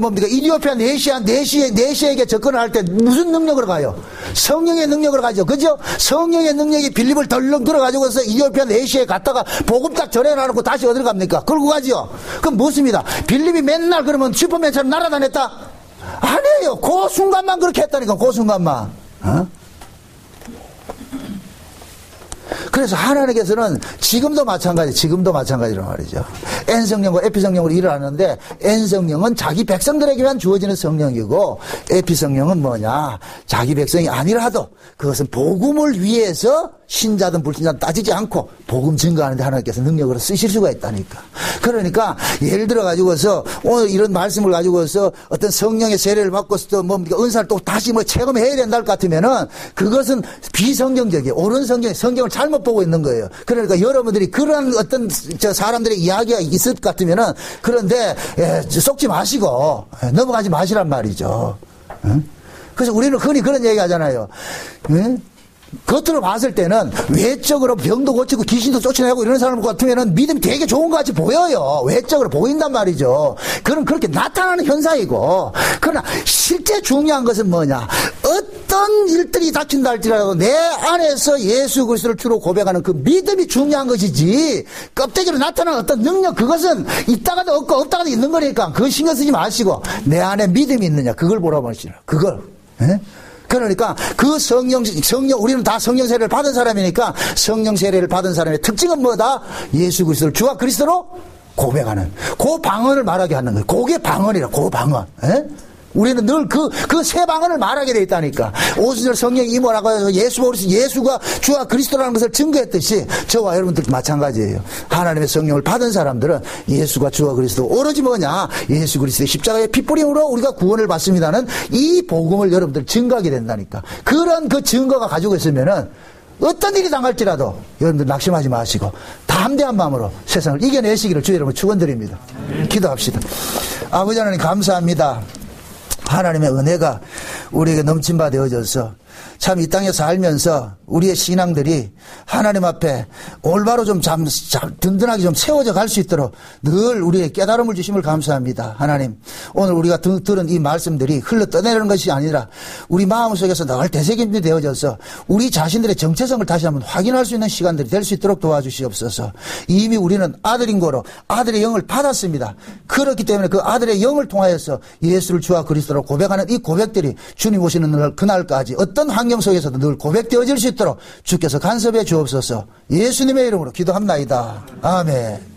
뭡니까? 이디오피아 내시에게 접근을 할 때 무슨 능력으로 가요? 성령의 능력으로 가죠. 그죠? 성령의 능력이 빌립을 덜렁 들어가지고서 이디오피아 내시에 갔다가 복음 딱 전해놔놓고 다시 어디로 갑니까? 끌고 가죠? 그럼 무엇입니다? 빌립이 맨날 그러면 슈퍼맨처럼 날아다녔다? 아니에요. 그 순간만 그렇게 했다니까, 그 순간만. 어? 그래서 하나님께서는 지금도 마찬가지로 말이죠. N성령과 에피성령으로 일을 하는데, N성령은 자기 백성들에게만 주어지는 성령이고, 에피성령은 뭐냐? 자기 백성이 아니라도 그것은 복음을 위해서 신자든 불신자든 따지지 않고 복음 증거하는데 하나님께서 능력으로 쓰실 수가 있다니까. 그러니까 예를 들어 가지고서 오늘 이런 말씀을 가지고서 어떤 성령의 세례를 받고서 또 뭡니까? 은사를 또 다시 체험해야 된다 할 것 같으면은 그것은 비성경적이에요. 옳은 성경을 잘못 보고 있는 거예요. 그러니까 여러분들이 그런 어떤 사람들의 이야기가 있을 것 같으면은, 그런데 속지 마시고 넘어가지 마시란 말이죠. 그래서 우리는 흔히 그런 얘기 하잖아요. 겉으로 봤을 때는 외적으로 병도 고치고 귀신도 쫓아내고 이런 사람 같으면은 믿음이 되게 좋은 것 같이 보여요. 외적으로 보인단 말이죠. 그건 그렇게 나타나는 현상이고, 그러나 실제 중요한 것은 뭐냐? 어떤 일들이 닥친다 할지라도 내 안에서 예수 그리스도를 주로 고백하는 그 믿음이 중요한 것이지, 껍데기로 나타나는 어떤 능력, 그것은 있다가도 없고 없다가도 있는 거니까 그거 신경 쓰지 마시고 내 안에 믿음이 있느냐, 그걸 보라보시라. 그걸. 그러니까 그 성령, 우리는 다 성령 세례를 받은 사람이니까 성령 세례를 받은 사람의 특징은 뭐다? 예수 그리스도를 주와 그리스도로 고백하는, 그 방언을 말하게 하는 거예요. 그게 방언이라, 그 방언. 우리는 늘 그 세 방언을 말하게 돼 있다니까. 오순절 성령이 임하라고 해서 예수가 주와 그리스도라는 것을 증거했듯이 저와 여러분들도 마찬가지예요. 하나님의 성령을 받은 사람들은 예수가 주와 그리스도, 오로지 뭐냐? 예수 그리스도의 십자가의 핏뿌림으로 우리가 구원을 받습니다는 이 복음을 여러분들 증거하게 된다니까. 그런 그 증거가 가지고 있으면은 어떤 일이 당할지라도 여러분들 낙심하지 마시고 담대한 마음으로 세상을 이겨내시기를 주 여러분 축원드립니다. 기도합시다. 아버지 하나님 감사합니다. 하나님의 은혜가 우리에게 넘친 바 되어져서 참 이 땅에 살면서 우리의 신앙들이 하나님 앞에 올바로 좀 든든하게 좀 세워져 갈 수 있도록 늘 우리의 깨달음을 주심을 감사합니다. 하나님, 오늘 우리가 들은 이 말씀들이 흘러 떠내려는 것이 아니라 우리 마음속에서 늘 되새김이 되어져서 우리 자신들의 정체성을 다시 한번 확인할 수 있는 시간들이 될 수 있도록 도와주시옵소서. 이미 우리는 아들인 거로 아들의 영을 받았습니다. 그렇기 때문에 그 아들의 영을 통하여서 예수를 주와 그리스도로 고백하는 이 고백들이 주님 오시는 그날까지 어떤 환경 속에서도 늘 고백되어질 수 있도록 주께서 간섭해 주옵소서. 예수님의 이름으로 기도합나이다. 아멘.